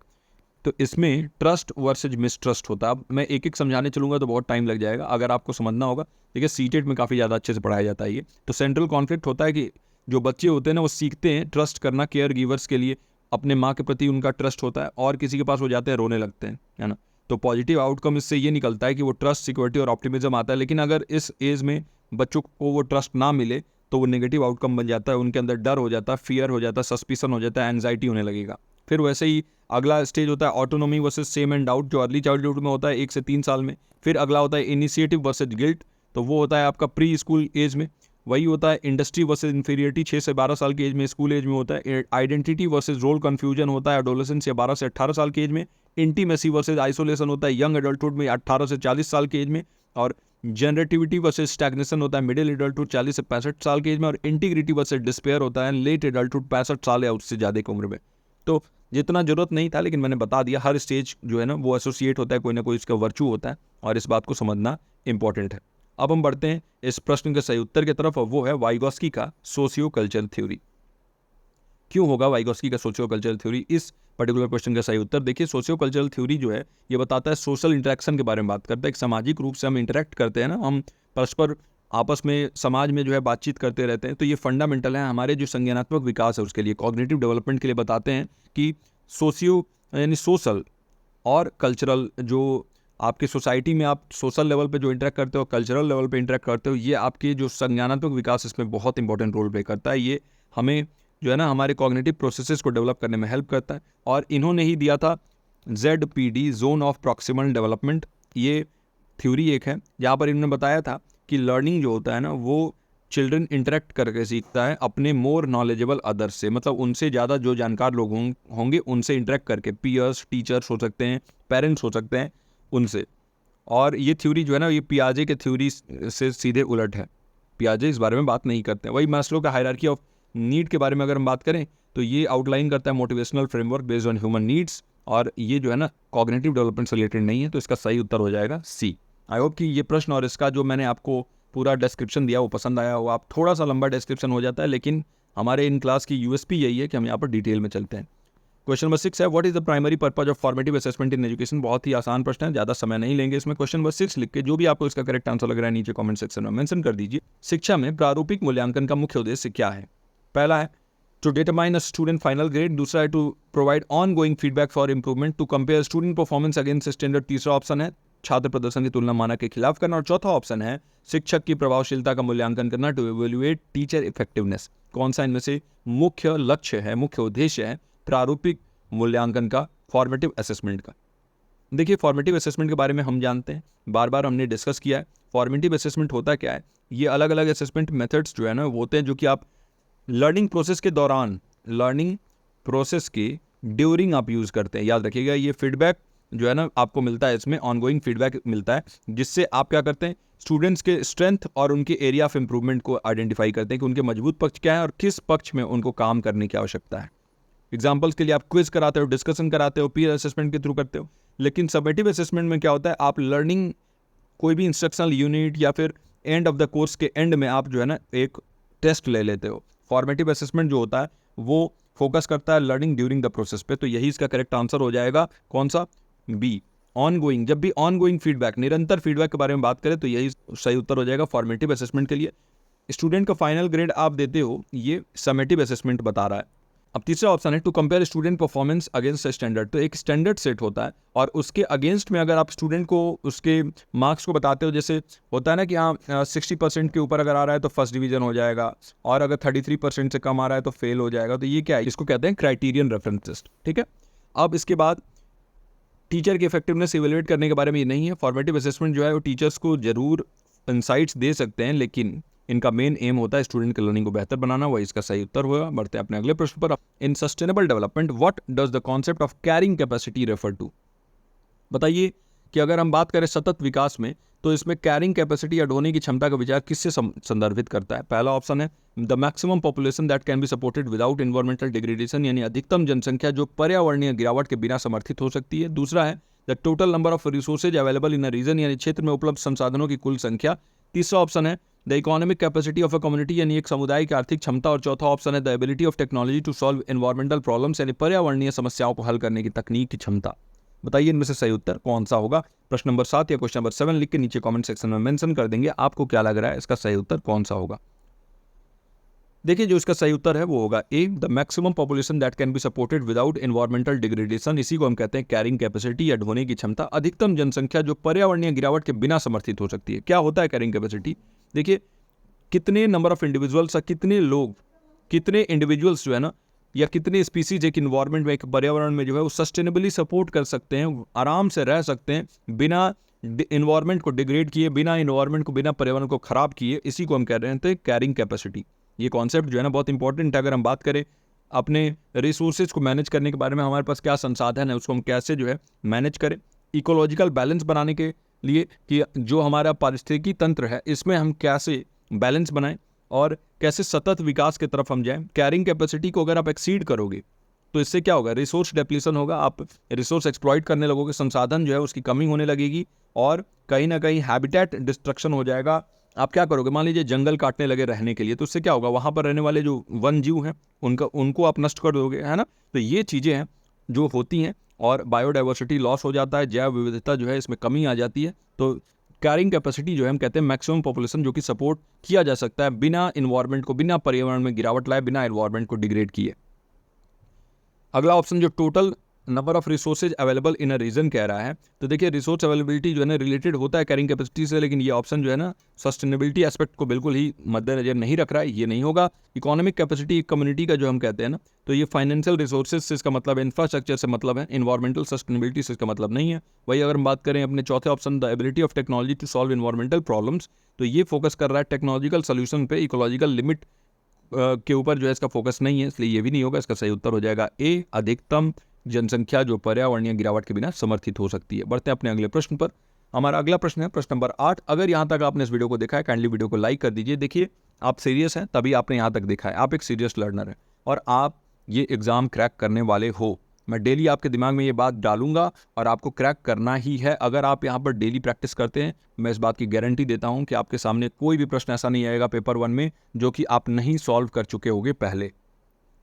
तो इसमें ट्रस्ट वर्सेज मिसट्रस्ट होता है। अब मैं एक एक समझाने चलूँगा तो बहुत टाइम लग जाएगा, अगर आपको समझना होगा। देखिए सीटेट में काफ़ी ज़्यादा अच्छे से पढ़ाया जाता है ये। तो सेंट्रल कॉन्फ्लिक्ट होता है कि जो बच्चे होते हैं ना वो सीखते हैं ट्रस्ट करना, केयर गिवर्स के लिए अपने माँ के प्रति उनका ट्रस्ट होता है, और किसी के पास हो जाते हैं रोने लगते हैं, है ना। तो पॉजिटिव आउटकम इससे ये निकलता है कि वो ट्रस्ट, सिक्योरिटी और ऑप्टिमिज्म आता है। लेकिन अगर इस एज में बच्चों को वो ट्रस्ट ना मिले तो वो नेगेटिव आउटकम बन जाता है, उनके अंदर डर हो जाता है, फियर हो जाता है, सस्पिशन हो जाता है, एंजाइटी होने लगेगा। फिर वैसे ही अगला स्टेज होता है autonomy versus same and doubt, जो अर्ली चाइल्डहुड में होता है 1 से 3 साल में। फिर अगला होता है इनिशिएटिव वर्सेस गिल्ट, तो वो होता है आपका प्री स्कूल एज में। वही होता है इंडस्ट्री वर्सेस इन्फीरियरिटी 6 से 12 साल की एज में, स्कूल एज में होता है। आइडेंटिटी वर्सेस रोल कन्फ्यूजन होता है एडोलेसेंस या 12 से 18 साल की एज में। इंटीमेसी वर्सेस आइसोलेशन होता है यंग एडल्टहुड में 18 से 40 साल की एज में। और जनरेटिविटी वर्सेस स्टैग्नेशन होता है मिडिल एडल्टहुड 40 से 65 साल की एज में। और इंटीग्रिटी वर्सेस डिस्पेयर होता है लेट एडल्टहुड 65 साल या उससे ज़्यादा की उम्र में। तो जितना जरूरत नहीं था लेकिन मैंने बता दिया, हर स्टेज जो है ना वो एसोसिएट होता है, कोई ना कोई इसका वर्चू होता है, और इस बात को समझना इंपॉर्टेंट है। अब हम बढ़ते हैं इस प्रश्न के सही उत्तर की तरफ, और वो है वाइगोस्की का सोशियो कल्चरल थ्योरी। क्यों होगा वाइगोस्की का सोशियो कल्चरल थ्योरी इस पर्टिकुलर क्वेश्चन का सही उत्तर? देखिए सोशियो कल्चरल थ्योरी जो है ये बताता है सोशल इंटरेक्शन के बारे में बात करता है। एक सामाजिक रूप से हम इंटरेक्ट करते हैं ना, हम परस्पर आपस में समाज में जो है बातचीत करते रहते हैं, तो ये फंडामेंटल है हमारे जो संज्ञानात्मक विकास है उसके लिए, कॉग्निटिव डेवलपमेंट के लिए बताते हैं कि सोशियो यानी सोशल और कल्चरल, जो आपके सोसाइटी में आप सोशल लेवल पे जो इंटरेक्ट करते हो, कल्चरल लेवल पे इंटरेक्ट करते हो, ये आपके जो संज्ञानात्मक विकास इसमें बहुत इंपॉर्टेंट रोल प्ले करता है। ये हमें जो है ना हमारे कॉग्निटिव प्रोसेसेस को डेवलप करने में हेल्प करता है। और इन्होंने ही दिया था ZPD zone of proximal development, ये थ्योरी एक है जहाँ पर इन्होंने बताया था कि लर्निंग जो होता है ना वो चिल्ड्रन इंटरेक्ट करके सीखता है अपने मोर नॉलेजेबल अदर्स से, मतलब उनसे ज़्यादा जो जानकार लोग होंगे उनसे इंटरेक्ट करके, पीयर्स, टीचर्स हो सकते हैं, पेरेंट्स हो सकते हैं, उनसे। और ये थ्योरी जो है ना ये पियाजे के थ्योरी से सीधे उलट है, पियाजे इस बारे में बात नहीं करते हैं। वही मास्लो का हायरार्की ऑफ नीड के बारे में अगर हम बात करें तो ये आउटलाइन करता है motivational framework based on human needs, और ये जो है ना कॉग्निटिव डेवलपमेंट से रिलेटेड नहीं है, तो इसका सही उत्तर हो जाएगा सी। आई होप कि ये प्रश्न और इसका जो मैंने आपको पूरा डिस्क्रिप्शन दिया वो पसंद आया हो। आप थोड़ा सा लंबा डिस्क्रिप्शन हो जाता है, लेकिन हमारे इन क्लास की यूएसपी यही है कि हम यहाँ पर डिटेल में चलते हैं। क्वेश्चन नंबर 6 है what is the primary purpose of formative assessment in education. बहुत ही आसान प्रश्न है, ज़्यादा समय नहीं लेंगे इसमें। क्वेश्चन नंबर 6 लिख के जो भी आपको इसका करेक्ट आंसर लग रहा है नीचे कमेंट सेक्शन में मेंशन कर दीजिए। शिक्षा में प्रारूपिक मूल्यांकन का मुख्य उद्देश्य क्या है? पहला है to determine a student final grade, दूसरा है to provide on going feedback for improvement, to compare student performance against standard, तीसरा ऑप्शन है छात्र प्रदर्शन की तुलना मानक के खिलाफ करना, और चौथा ऑप्शन है शिक्षक की प्रभावशीलता का मूल्यांकन करना, टू इवेल्युएट टीचर इफेक्टिवनेस। कौन सा इनमें से मुख्य लक्ष्य है, मुख्य उद्देश्य है प्रारूपिक मूल्यांकन का, फॉर्मेटिव असेसमेंट का? देखिए फॉर्मेटिव असेसमेंट के बारे में हम जानते हैं, बार बार हमने डिस्कस किया है। फॉर्मेटिव असेसमेंट होता क्या है? ये अलग अलग असेसमेंट मेथड्स जो है ना वो होते हैं जो कि आप लर्निंग प्रोसेस के दौरान, लर्निंग प्रोसेस के ड्यूरिंग आप यूज़ करते हैं। याद रखिएगा ये फीडबैक जो है ना आपको मिलता है, इसमें ऑनगोइंग फीडबैक मिलता है, जिससे आप क्या करते हैं स्टूडेंट्स के स्ट्रेंथ और उनके एरिया ऑफ इम्प्रूवमेंट को आइडेंटिफाई करते हैं कि उनके मजबूत पक्ष क्या है और किस पक्ष में उनको काम करने की आवश्यकता है। एग्जाम्पल्स के लिए आप क्विज कराते हो, डिस्कशन कराते हो, पीयर असेसमेंट के थ्रू करते हो। लेकिन समेटिव असेसमेंट में क्या होता है, आप लर्निंग कोई भी इंस्ट्रक्शनल यूनिट या फिर एंड ऑफ द कोर्स के एंड में आप जो है ना एक टेस्ट ले लेते हो। फॉर्मेटिव असेसमेंट जो होता है वो फोकस करता है लर्निंग ड्यूरिंग द प्रोसेस पे, तो यही इसका करेक्ट आंसर हो जाएगा। कौन सा? B, on going. जब भी ऑन गोइंग फीडबैक, निरंतर फीडबैक के बारे में बात करें तो यही सही उत्तर हो जाएगा फॉर्मेटिव असेसमेंट के लिए। स्टूडेंट का फाइनल ग्रेड आप देते हो, ये समेटिव असेसमेंट बता रहा है। अब तीसरा ऑप्शन है to compare student performance against standard, तो एक स्टैंडर्ड सेट होता है और उसके अगेंस्ट में अगर आप स्टूडेंट को उसके मार्क्स को बताते हो, जैसे होता है ना कि हाँ 60% के ऊपर अगर आ रहा है तो फर्स्ट डिवीजन हो जाएगा, और अगर 33% से कम आ रहा है तो फेल हो जाएगा, तो ये क्या है? इसको कहते हैं क्राइटेरियन रेफरेंस टेस्ट। ठीक है, अब इसके बाद टीचर की इफेक्टिवनेस इवेलुएट करने के बारे में ये नहीं है। फॉर्मेटिव असेसमेंट जो है वो टीचर्स को जरूर इंसाइट्स दे सकते हैं, लेकिन इनका मेन एम होता है स्टूडेंट की लर्निंग को बेहतर बनाना। वही इसका सही उत्तर होगा। बढ़ते हैं अपने अगले प्रश्न पर। In sustainable development what does the concept of carrying capacity refer to? बताइए कि अगर हम बात करें सतत विकास में, तो इसमें कैरिंग कैपेसिटी या ढोने की क्षमता का विचार किससे संदर्भित करता है? पहला ऑप्शन है the maximum population that can be supported without environmental degradation, यानी अधिकतम जनसंख्या जो पर्यावरणीय गिरावट के बिना समर्थित हो सकती है। दूसरा है the total number of resources available in a region, यानी क्षेत्र में उपलब्ध संसाधनों की कुल संख्या। तीसरा ऑप्शन है the economic capacity of a community, यानी एक समुदाय की आर्थिक क्षमता। और चौथा ऑप्शन है the ability of technology to solve environmental problems, यानी पर्यावरणीय समस्याओं को हल करने की तकनीक की क्षमता। बताइए इनमें से सही उत्तर कौन सा होगा? प्रश्न नंबर 7 या क्वेश्चन नंबर 7 लिख के नीचे कमेंट सेक्शन में मेंशन कर देंगे। आपको क्या लग रहा है इसका सही उत्तर कौन सा होगा? देखिए जो इसका सही उत्तर है वो होगा A the maximum population that can be supported without environmental degradation. इसी को हम कहते हैं कैरिंग कैपेसिटी या ढोने की क्षमता। अधिकतम जनसंख्या जो पर्यावरणीय गिरावट के बिना समर्थित हो सकती है। क्या होता है कैरिंग कैपेसिटी? देखिए कितने नंबर ऑफ इंडिविजुअल्स, कितने लोग, कितने इंडिविजुअल्स जो है ना, या कितने स्पीसीज एक इन्वायरमेंट में, एक पर्यावरण में जो है वो सस्टेनेबली सपोर्ट कर सकते हैं, आराम से रह सकते हैं बिना इन्वायरमेंट को डिग्रेड किए, बिना इन्वायरमेंट को, बिना पर्यावरण को खराब किए। इसी को हम कह रहे थे कैरिंग कैपेसिटी। ये कॉन्सेप्ट जो है ना बहुत इंपॉर्टेंट है। अगर हम बात करें अपने रिसोर्सेज को मैनेज करने के बारे में, हमारे पास क्या संसाधन है उसको हम कैसे जो है मैनेज करें, इकोलॉजिकल बैलेंस बनाने के लिए कि जो हमारा पारिस्थितिकी तंत्र है इसमें हम कैसे बैलेंस बनाएं और कैसे सतत विकास की तरफ हम जाएं। कैरिंग कैपेसिटी को अगर आप एक्सीड करोगे तो इससे क्या होगा? रिसोर्स डेप्लीशन होगा, आप रिसोर्स एक्सप्लॉइट करने लगोगे, संसाधन जो है उसकी कमी होने लगेगी और कहीं ना कहीं हैबिटेट डिस्ट्रक्शन हो जाएगा। आप क्या करोगे? मान लीजिए जंगल काटने लगे रहने के लिए, तो उससे क्या होगा? वहाँ पर रहने वाले जो वन जीव हैं उनको आप नष्ट कर दोगे, है ना। तो ये चीज़ें हैं जो होती हैं और बायोडाइवर्सिटी लॉस हो जाता है, जैव विविधता जो है इसमें कमी आ जाती है। तो कैरिंग कैपेसिटी जो है हम कहते हैं मैक्सिमम पॉपुलेशन जो कि सपोर्ट किया जा सकता है बिना इन्वायरमेंट को, बिना पर्यावरण में गिरावट लाए, बिना इन्वायरमेंट को डिग्रेड किए। अगला ऑप्शन जो total number of resources available in a region कह रहा है, तो देखिए रिसोर्स अवेलेबिलिटी जो है ना रिलेटेड होता है कैरिंग कैपेसिटी से, लेकिन ये ऑप्शन जो है ना सस्टेनेबिलिटी एस्पेक्ट को बिल्कुल ही मद्देनजर नहीं रख रहा है, ये नहीं होगा। इकोनॉमिक कैपेसिटी कम्युनिटी का जो हम कहते हैं ना, तो ये फाइनेंशियल रिसोर्सेज से इसका मतलब है, इंफ्रास्ट्रक्चर से मतलब है, इन्वायरमेंटल सस्टेनेबिलिटी से इसका मतलब नहीं है। वही अगर हम बात करें अपने चौथे option the ability of technology to solve environmental problems, तो ये फोकस कर रहा है टेक्नोलॉजिकल सोल्यूशन पे, इकोलॉजिकल लिमिट के ऊपर जो है इसका फोकस नहीं है, इसलिए ये भी नहीं होगा। इसका सही उत्तर हो जाएगा ए अधिकतम जनसंख्या जो पर्यावरणीय गिरावट के बिना समर्थित हो सकती है। बढ़ते हैं अपने अगले प्रश्न पर। हमारा अगला प्रश्न है प्रश्न नंबर 8। अगर यहाँ तक आपने इस वीडियो को देखा है, काइंडली वीडियो को लाइक कर दीजिए। देखिए आप सीरियस हैं तभी आपने यहाँ तक देखा है, आप एक सीरियस लर्नर हैं और आप ये एग्जाम क्रैक करने वाले हो। मैं डेली आपके दिमाग में ये बात डालूंगा और आपको क्रैक करना ही है। अगर आप यहाँ पर डेली प्रैक्टिस करते हैं, मैं इस बात की गारंटी देता हूँ कि आपके सामने कोई भी प्रश्न ऐसा नहीं आएगा पेपर 1 में जो कि आप नहीं सॉल्व कर चुके होगे पहले,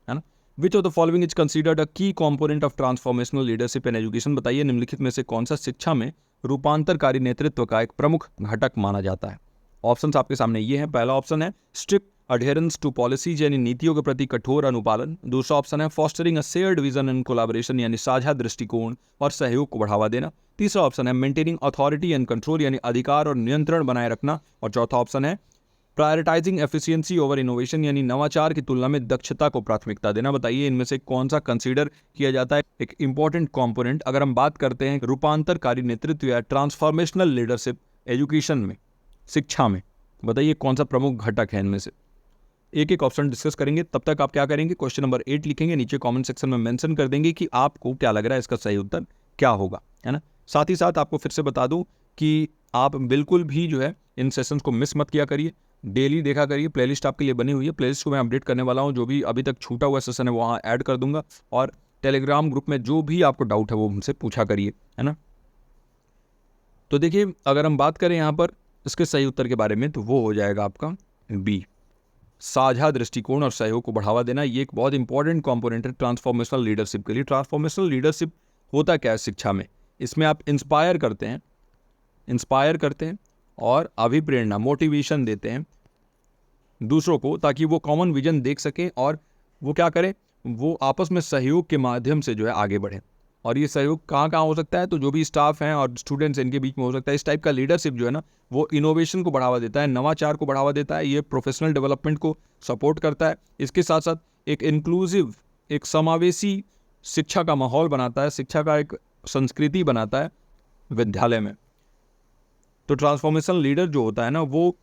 है ना। Which of the following is considered a key component of transformational leadership in education? बताइए निम्नलिखित में से कौन सा शिक्षा में रूपांतरकारी नेतृत्व का एक प्रमुख घटक माना जाता है? ऑप्शंस आपके सामने ये हैं। पहला ऑप्शन है स्ट्रिक्ट अडेयरेंस टू पॉलिसीज, यानी नीतियों के प्रति कठोर अनुपालन। दूसरा ऑप्शन है fostering a shared vision and collaboration, यानी साझा दृष्टिकोण और सहयोग को बढ़ावा देना। तीसरा ऑप्शन है मेंटेनिंग अथॉरिटी एंड कंट्रोल, यानी अधिकार और नियंत्रण बनाए रखना। और चौथा ऑप्शन है प्रायोरिटाइजिंग एफिशिएंसी ओवर इनोवेशन, यानी नवाचार की तुलना में दक्षता को प्राथमिकता देना। बताइए इनमें से कौन सा कंसीडर किया जाता है एक इंपॉर्टेंट कंपोनेंट अगर हम बात करते हैं रूपांतरकारी नेतृत्व या ट्रांसफॉर्मेशनल लीडरशिप एजुकेशन में, शिक्षा में? बताइए कौन सा प्रमुख घटक है इनमें से? एक एक ऑप्शन डिस्कस करेंगे। तब तक आप क्या करेंगे? क्वेश्चन नंबर 8 लिखेंगे, नीचे कमेंट सेक्शन में मेंशन कर देंगे कि आपको क्या लग रहा है इसका सही उत्तर क्या होगा, है ना। साथ ही साथ आपको फिर से बता दूं कि आप बिल्कुल भी जो है इन सेशंस को मिस मत किया करिए, डेली देखा करिए। प्लेलिस्ट आपके लिए बनी हुई है, प्लेलिस्ट को मैं अपडेट करने वाला हूँ। जो भी अभी तक छूटा हुआ सेशन है वहाँ ऐड कर दूंगा और टेलीग्राम ग्रुप में जो भी आपको डाउट है वो हमसे पूछा करिए, है ना। तो देखिए अगर हम बात करें यहाँ पर इसके सही उत्तर के बारे में, तो वो हो जाएगा आपका बी, साझा दृष्टिकोण और सहयोग को बढ़ावा देना। ये एक बहुत इंपॉर्टेंट कंपोनेंट है ट्रांसफॉर्मेशनल लीडरशिप के लिए। ट्रांसफॉर्मेशनल लीडरशिप होता क्या है शिक्षा में? इसमें आप इंस्पायर करते हैं और अभिप्रेरणा, मोटिवेशन देते हैं दूसरों को, ताकि वो कॉमन विजन देख सकें और वो क्या करें, वो आपस में सहयोग के माध्यम से जो है आगे बढ़ें। और ये सहयोग कहाँ कहाँ हो सकता है? तो जो भी स्टाफ हैं और स्टूडेंट्स इनके बीच में हो सकता है। इस टाइप का लीडरशिप जो है ना वो इनोवेशन को बढ़ावा देता है, नवाचार को बढ़ावा देता है, ये प्रोफेशनल डेवलपमेंट को सपोर्ट करता है। इसके साथ साथ एक इंक्लूसिव, एक समावेशी शिक्षा का माहौल बनाता है, शिक्षा का एक संस्कृति बनाता है विद्यालय में। तो ट्रांसफॉर्मेशनल लीडर जो होता है ना, वो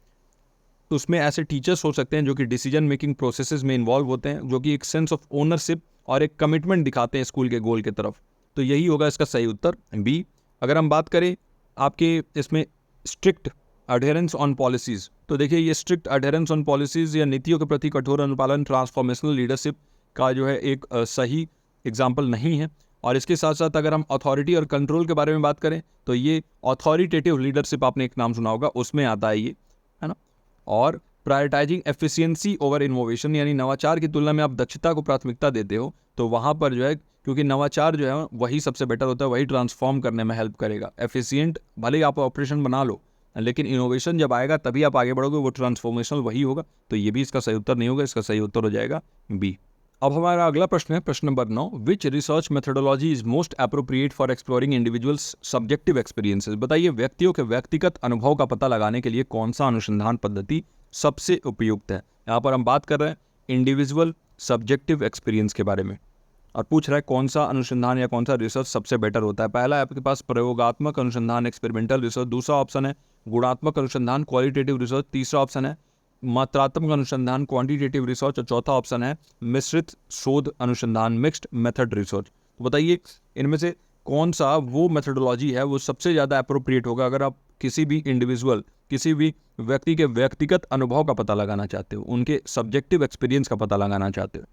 उसमें ऐसे टीचर्स हो सकते हैं जो कि डिसीजन मेकिंग प्रोसेसेस में इन्वॉल्व होते हैं, जो कि एक सेंस ऑफ ओनरशिप और एक कमिटमेंट दिखाते हैं स्कूल के गोल की तरफ। तो यही होगा इसका सही उत्तर बी। अगर हम बात करें आपके इसमें स्ट्रिक्ट अडेरेंस ऑन पॉलिसीज़, तो देखिए ये स्ट्रिक्ट अडेरेंस ऑन पॉलिसीज़ या नीतियों के प्रति कठोर अनुपालन ट्रांसफॉर्मेशनल लीडरशिप का जो है एक सही एग्जाम्पल नहीं है। और इसके साथ साथ अगर हम अथॉरिटी और कंट्रोल के बारे में बात करें तो ये अथॉरिटेटिव लीडरशिप, आपने एक नाम सुना होगा, उसमें आता है ये, है ना। और प्रायोरिटाइजिंग एफिशिएंसी ओवर इनोवेशन, यानी नवाचार की तुलना में आप दक्षता को प्राथमिकता देते हो, तो वहाँ पर जो है, क्योंकि नवाचार जो है वही सबसे बेटर होता है, वही ट्रांसफॉर्म करने में हेल्प करेगा। एफिशिएंट भले ही आप ऑपरेशन बना लो, लेकिन इनोवेशन जब आएगा तभी आप आगे बढ़ोगे, वो ट्रांसफॉर्मेशनल वही होगा। तो ये भी इसका सही उत्तर नहीं होगा, इसका सही उत्तर हो जाएगा बी। अब हमारा अगला प्रश्न है प्रश्न number 9। Which research methodology is most appropriate for exploring individuals subjective experiences. बताइए व्यक्तियों के व्यक्तिगत अनुभव का पता लगाने के लिए कौन सा अनुसंधान पद्धति सबसे उपयुक्त है। यहाँ पर हम बात कर रहे हैं इंडिविजुअल सब्जेक्टिव एक्सपीरियंस के बारे में, और पूछ रहा है कौन सा अनुसंधान या कौन सा रिसर्च सबसे बेटर होता है। पहला है आपके पास प्रयोगात्मक अनुसंधान एक्सपेरिमेंटल रिसर्च, दूसरा ऑप्शन है गुणात्मक अनुसंधान क्वालिटेटिव रिसर्च, तीसरा ऑप्शन है मात्रात्मक अनुसंधान क्वांटिटेटिव रिसर्च, और चौथा ऑप्शन है मिश्रित शोध अनुसंधान मिक्स्ड मेथड रिसर्च। तो बताइए इनमें से कौन सा वो मेथोडोलॉजी है वो सबसे ज़्यादा अप्रोप्रिएट होगा अगर आप किसी भी इंडिविजुअल, किसी भी व्यक्ति के व्यक्तिगत अनुभव का पता लगाना चाहते हो, उनके सब्जेक्टिव एक्सपीरियंस का पता लगाना चाहते हो।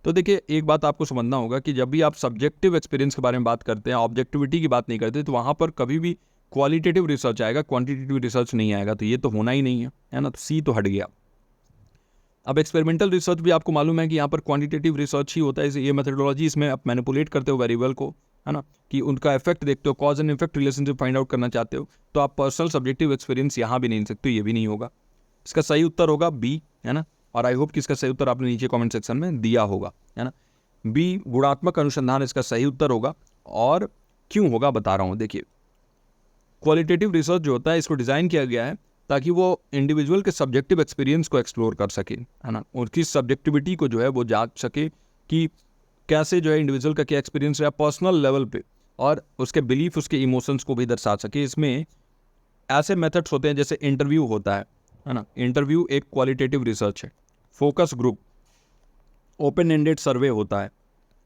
तो देखिए एक बात आपको समझना होगा कि जब भी आप सब्जेक्टिव एक्सपीरियंस के बारे में बात करते हैं, ऑब्जेक्टिविटी की बात नहीं करते, तो वहाँ पर कभी भी क्वालिटेटिव रिसर्च आएगा, क्वांटिटेटिव रिसर्च नहीं आएगा। तो ये तो होना ही नहीं है ना। तो सी तो हट गया। अब एक्सपेरिमेंटल रिसर्च भी आपको मालूम है कि यहाँ पर क्वांटिटेटिव रिसर्च ही होता है। ये मेथोडोलॉजी, इसमें आप मैनिपुलेट करते हो वेरिएबल को, है ना, कि उनका इफेक्ट देखते हो, cause and effect relationship find out करना चाहते हो। तो आप पर्सनल सब्जेक्टिव एक्सपीरियंस यहाँ भी नहीं ले सकते, ये भी नहीं होगा। इसका सही उत्तर होगा बी, है ना। और आई होप कि इसका सही उत्तर आपने नीचे कमेंट सेक्शन में दिया होगा, है ना। बी गुणात्मक अनुसंधान इसका सही उत्तर होगा। और क्यों होगा बता रहा हूँ। देखिए क्वालिटेटिव रिसर्च जो होता है इसको डिज़ाइन किया गया है ताकि वो इंडिविजुअल के सब्जेक्टिव एक्सपीरियंस को एक्सप्लोर कर सके, है ना, उनकी सब्जेक्टिविटी को जो है वो जांच सके कि कैसे जो है इंडिविजुअल का क्या एक्सपीरियंस है पर्सनल लेवल पे, और उसके बिलीफ, उसके इमोशंस को भी दर्शा सके। इसमें ऐसे मेथड्स होते हैं जैसे इंटरव्यू होता है ना। इंटरव्यू एक क्वालिटेटिव रिसर्च है। फोकस ग्रुप, ओपन एंडेड सर्वे होता है,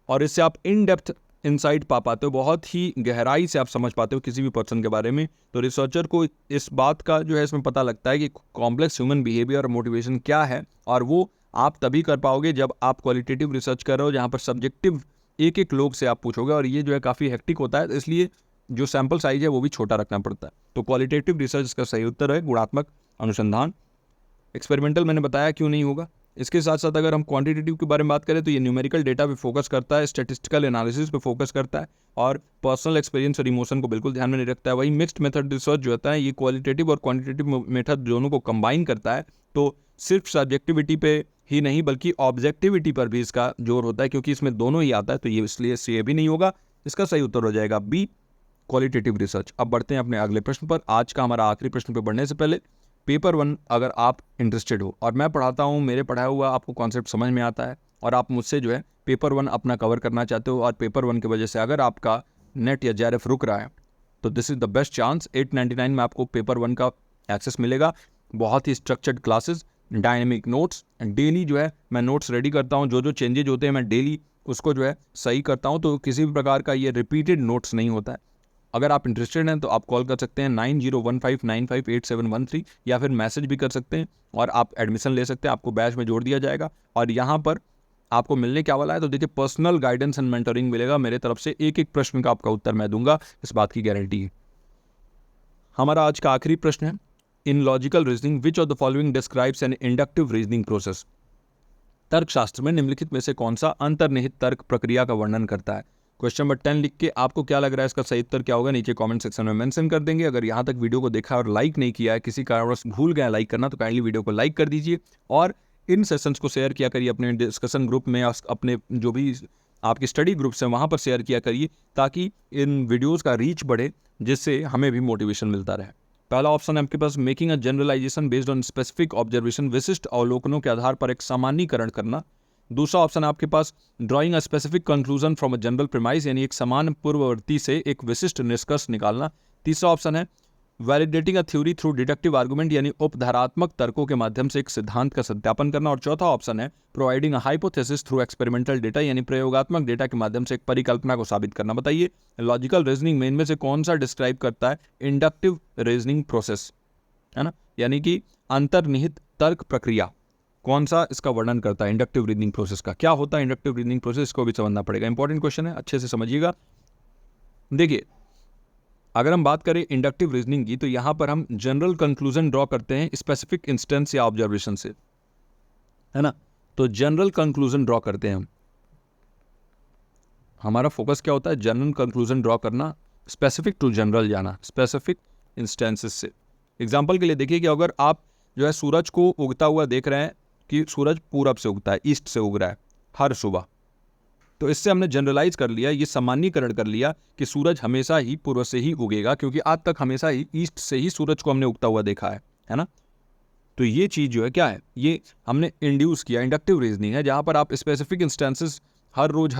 और इससे आप इन डेप्थ इनसाइट पा पाते हो, बहुत ही गहराई से आप समझ पाते हो किसी भी पर्सन के बारे में। तो रिसर्चर को इस बात का जो है इसमें पता लगता है कि कॉम्प्लेक्स ह्यूमन बिहेवियर और मोटिवेशन क्या है, और वो आप तभी कर पाओगे जब आप क्वालिटेटिव रिसर्च कर रहे हो, जहाँ पर सब्जेक्टिव एक एक लोग से आप पूछोगे, और ये जो है काफ़ी हेक्टिक होता है, इसलिए जो सैम्पल साइज है वो भी छोटा रखना पड़ता है। तो क्वालिटेटिव रिसर्च इसका सही उत्तर है गुणात्मक अनुसंधान। एक्सपेरिमेंटल मैंने बताया क्यों नहीं होगा। इसके साथ साथ अगर हम क्वांटिटेटिव के बारे में बात करें तो ये न्यूमेरिकल डेटा पे फोकस करता है, स्टैटिस्टिकल एनालिसिस पे फोकस करता है, और पर्सनल एक्सपीरियंस और इमोशन को बिल्कुल ध्यान में नहीं रखता है। वही मिक्स्ड मेथड रिसर्च जो होता है ये क्वालिटेटिव और क्वांटिटेटिव मेथड दोनों को कंबाइन करता है। तो सिर्फ सब्जेक्टिविटी पे ही नहीं बल्कि ऑब्जेक्टिविटी पर भी इसका जोर होता है, क्योंकि इसमें दोनों ही आता है। तो ये इसलिए ये भी नहीं होगा, इसका सही उत्तर हो जाएगा बी क्वालिटेटिव रिसर्च। अब बढ़ते हैं अपने अगले प्रश्न पर। आज का हमारा आखिरी प्रश्न पे बढ़ने से पहले पेपर 1 अगर आप इंटरेस्टेड हो और मैं पढ़ाता हूँ, मेरे पढ़ाया हुआ आपको कॉन्सेप्ट समझ में आता है और आप मुझसे जो है पेपर 1 अपना कवर करना चाहते हो, और पेपर 1 की वजह से अगर आपका नेट या JRF रुक रहा है तो this is the best chance. 899 में आपको पेपर 1 का एक्सेस मिलेगा। बहुत ही structured classes, dynamic notes, daily जो है मैं नोट्स रेडी करता हूँ, जो जो चेंजेज होते हैं मैं डेली उसको जो है सही करता हूँ। तो किसी भी प्रकार का ये रिपीटेड नोट्स नहीं होता है। अगर आप इंटरेस्टेड हैं तो आप कॉल कर सकते हैं 9015958713, या फिर मैसेज भी कर सकते हैं और आप एडमिशन ले सकते हैं। आपको बैच में जोड़ दिया जाएगा, और यहाँ पर आपको मिलने क्या वाला है तो देखिए पर्सनल गाइडेंस एंड मेंटरिंग मिलेगा मेरे तरफ से। एक एक प्रश्न का आपका उत्तर मैं दूंगा, इस बात की गारंटी है। हमारा आज का आखिरी प्रश्न है in logical reasoning which of the following describes an inductive reasoning process. तर्कशास्त्र में निम्नलिखित में से कौन सा अंतर्निहित तर्क प्रक्रिया का वर्णन करता है। क्वेश्चन नंबर 10 लिख के आपको क्या लग रहा है इसका सही उत्तर क्या होगा नीचे कमेंट सेक्शन में मेंशन कर देंगे। अगर यहाँ तक वीडियो को देखा और लाइक नहीं किया है, किसी कारणवश भूल गया लाइक करना, तो काइंडली वीडियो को लाइक कर दीजिए और इन सेशंस को शेयर किया करिए अपने डिस्कशन ग्रुप में, अपने जो भी आपके स्टडी ग्रुप्स हैं वहाँ पर शेयर किया करिए, ताकि इन वीडियोज़ का रीच बढ़े, जिससे हमें भी मोटिवेशन मिलता रहे। पहला ऑप्शन है आपके पास making a generalisation based on specific observation, विशिष्ट अवलोकनों के आधार पर एक सामान्यीकरण करना। दूसरा ऑप्शन है आपके पास drawing a specific conclusion from a general premise, यानी एक समान पूर्ववर्ती से एक विशिष्ट निष्कर्ष निकालना। तीसरा ऑप्शन है validating a theory through deductive argument, यानी उपधारात्मक तर्कों के माध्यम से एक सिद्धांत का सत्यापन करना। और चौथा ऑप्शन है providing a hypothesis through experimental data, यानी प्रयोगात्मक डेटा के माध्यम से एक परिकल्पना को साबित करना। बताइए लॉजिकल रीजनिंग में इनमें से कौन सा डिस्क्राइब करता है इंडक्टिव रीजनिंग प्रोसेस, है ना, यानी कि अंतर्निहित तर्क प्रक्रिया, कौन सा इसका वर्णन करता है इंडक्टिव रीजनिंग प्रोसेस का। क्या होता है इंडक्टिव रीजनिंग प्रोसेस, को भी समझना पड़ेगा। इंपॉर्टेंट क्वेश्चन है, अच्छे से समझिएगा। देखिए अगर हम बात करें इंडक्टिव रीजनिंग की, तो यहां पर हम जनरल कंक्लूजन ड्रॉ करते हैं स्पेसिफिक इंस्टेंस या ऑब्जर्वेशन से, है ना। तो जनरल कंक्लूजन ड्रॉ करते हैं हम, हमारा फोकस क्या होता है, जनरल कंक्लूजन ड्रॉ करना, स्पेसिफिक टू जनरल जाना, स्पेसिफिक इंस्टेंसेस से। एग्जाम्पल के लिए देखिए कि अगर आप जो है सूरज को उगता हुआ देख रहे हैं कि सूरज पूरब से उगता है, ईस्ट से उग रहा है हर सुबह, तो इससे हमने जनरलाइज कर लिया, ये सामान्यीकरण कर लिया कि सूरज हमेशा ही पूर्व से ही उगेगा, क्योंकि आज तक हमेशा ही ईस्ट से ही सूरज को हमने उगता हुआ देखा है ना। तो ये चीज़ जो है क्या है, ये हमने इंड्यूस किया, इंडक्टिव रीजनिंग है, जहाँ पर आप स्पेसिफिक इंस्टेंसेस हर रोज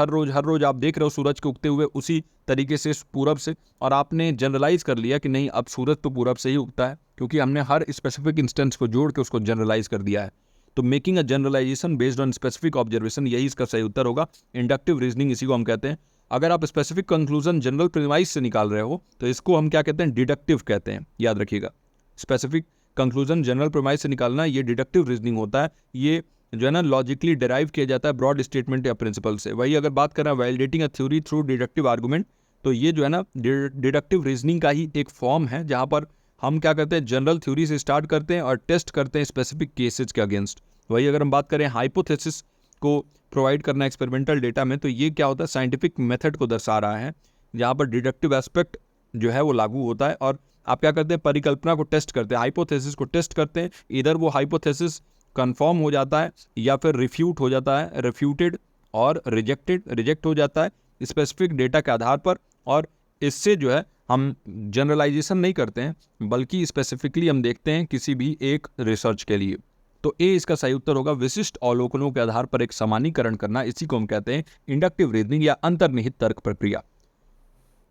आप देख रहे हो सूरज के उगते हुए उसी तरीके से पूरब से, और आपने जनरलाइज कर लिया कि नहीं अब सूरज तो पूरब से ही उगता है, क्योंकि हमने हर स्पेसिफिक इंस्टेंस को जोड़ के उसको जनरलाइज कर दिया है। तो making a generalisation based on specific observation, यही इसका सही उत्तर होगा। इंडक्टिव रीजनिंग इसी को हम कहते हैं। अगर आप स्पेसिफिक कंक्लूजन जनरल प्रीमाइस से निकाल रहे हो तो इसको हम क्या कहते हैं, डिडक्टिव कहते हैं, याद रखिएगा। स्पेसिफिक कंक्लूजन जनरल प्रीमाइस से निकालना ये डिडक्टिव रीजनिंग होता है, ये जो है ना लॉजिकली डिराइव किया जाता है ब्रॉड स्टेटमेंट या प्रिंसिपल से। वही अगर बात करें validating a theory through deductive argument, तो ये जो है ना डिडक्टिव रीजनिंग का ही एक फॉर्म है, जहाँ पर हम क्या करते हैं, जनरल थ्योरी से स्टार्ट करते हैं और टेस्ट करते हैं स्पेसिफिक केसेज के अगेंस्ट। वही अगर हम बात करें हाइपोथेसिस को प्रोवाइड करना एक्सपेरिमेंटल डेटा में, तो ये क्या होता है, साइंटिफिक मेथड को दर्शा रहा है, जहाँ पर डिडक्टिव एस्पेक्ट जो है वो लागू होता है। और आप क्या करते हैं, परिकल्पना को टेस्ट करते हैं, हाइपोथेसिस को टेस्ट करते हैं, इधर वो हाइपोथेसिस कंफर्म हो जाता है या फिर रिफ्यूट हो जाता है, रिफ्यूटेड और रिजेक्ट हो जाता है स्पेसिफिक डेटा के आधार पर। और इससे जो है हम जनरलाइजेशन नहीं करते हैं, बल्कि स्पेसिफिकली हम देखते हैं किसी भी एक रिसर्च के लिए। तो ए इसका सही उत्तर होगा, विशिष्ट अवलोकनों के आधार पर एक सामान्यीकरण करना, इसी को हम कहते हैं इंडक्टिव रीजनिंग या अंतर्निहित तर्क प्रक्रिया।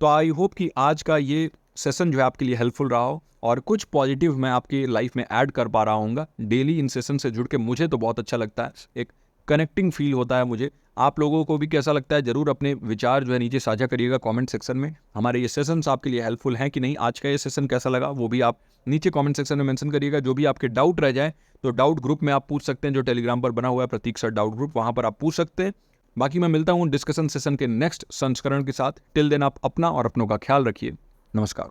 तो आई होप कि आज का ये सेशन जो है आपके लिए हेल्पफुल रहा हो और कुछ पॉजिटिव मैं आपकी लाइफ में ऐड कर पा रहा हूँगा। डेली इन सेशन से जुड़ के मुझे तो बहुत अच्छा लगता है, एक कनेक्टिंग फील होता है मुझे। आप लोगों को भी कैसा लगता है, जरूर अपने विचार जो है नीचे साझा करिएगा कमेंट सेक्शन में। हमारे ये सेशंस आपके लिए हेल्पफुल हैं कि नहीं, आज का ये सेशन कैसा लगा वो भी आप नीचे कमेंट सेक्शन में मेंशन करिएगा। जो भी आपके डाउट रह जाए तो डाउट ग्रुप में आप पूछ सकते हैं, जो टेलीग्राम पर बना हुआ है प्रतीक सर डाउट ग्रुप, वहाँ पर आप पूछ सकते हैं। बाकी मैं मिलता हूँ डिस्कशन सेशन के नेक्स्ट संस्करण के साथ। टिल देन आप अपना और अपनों का ख्याल रखिए। नमस्कार।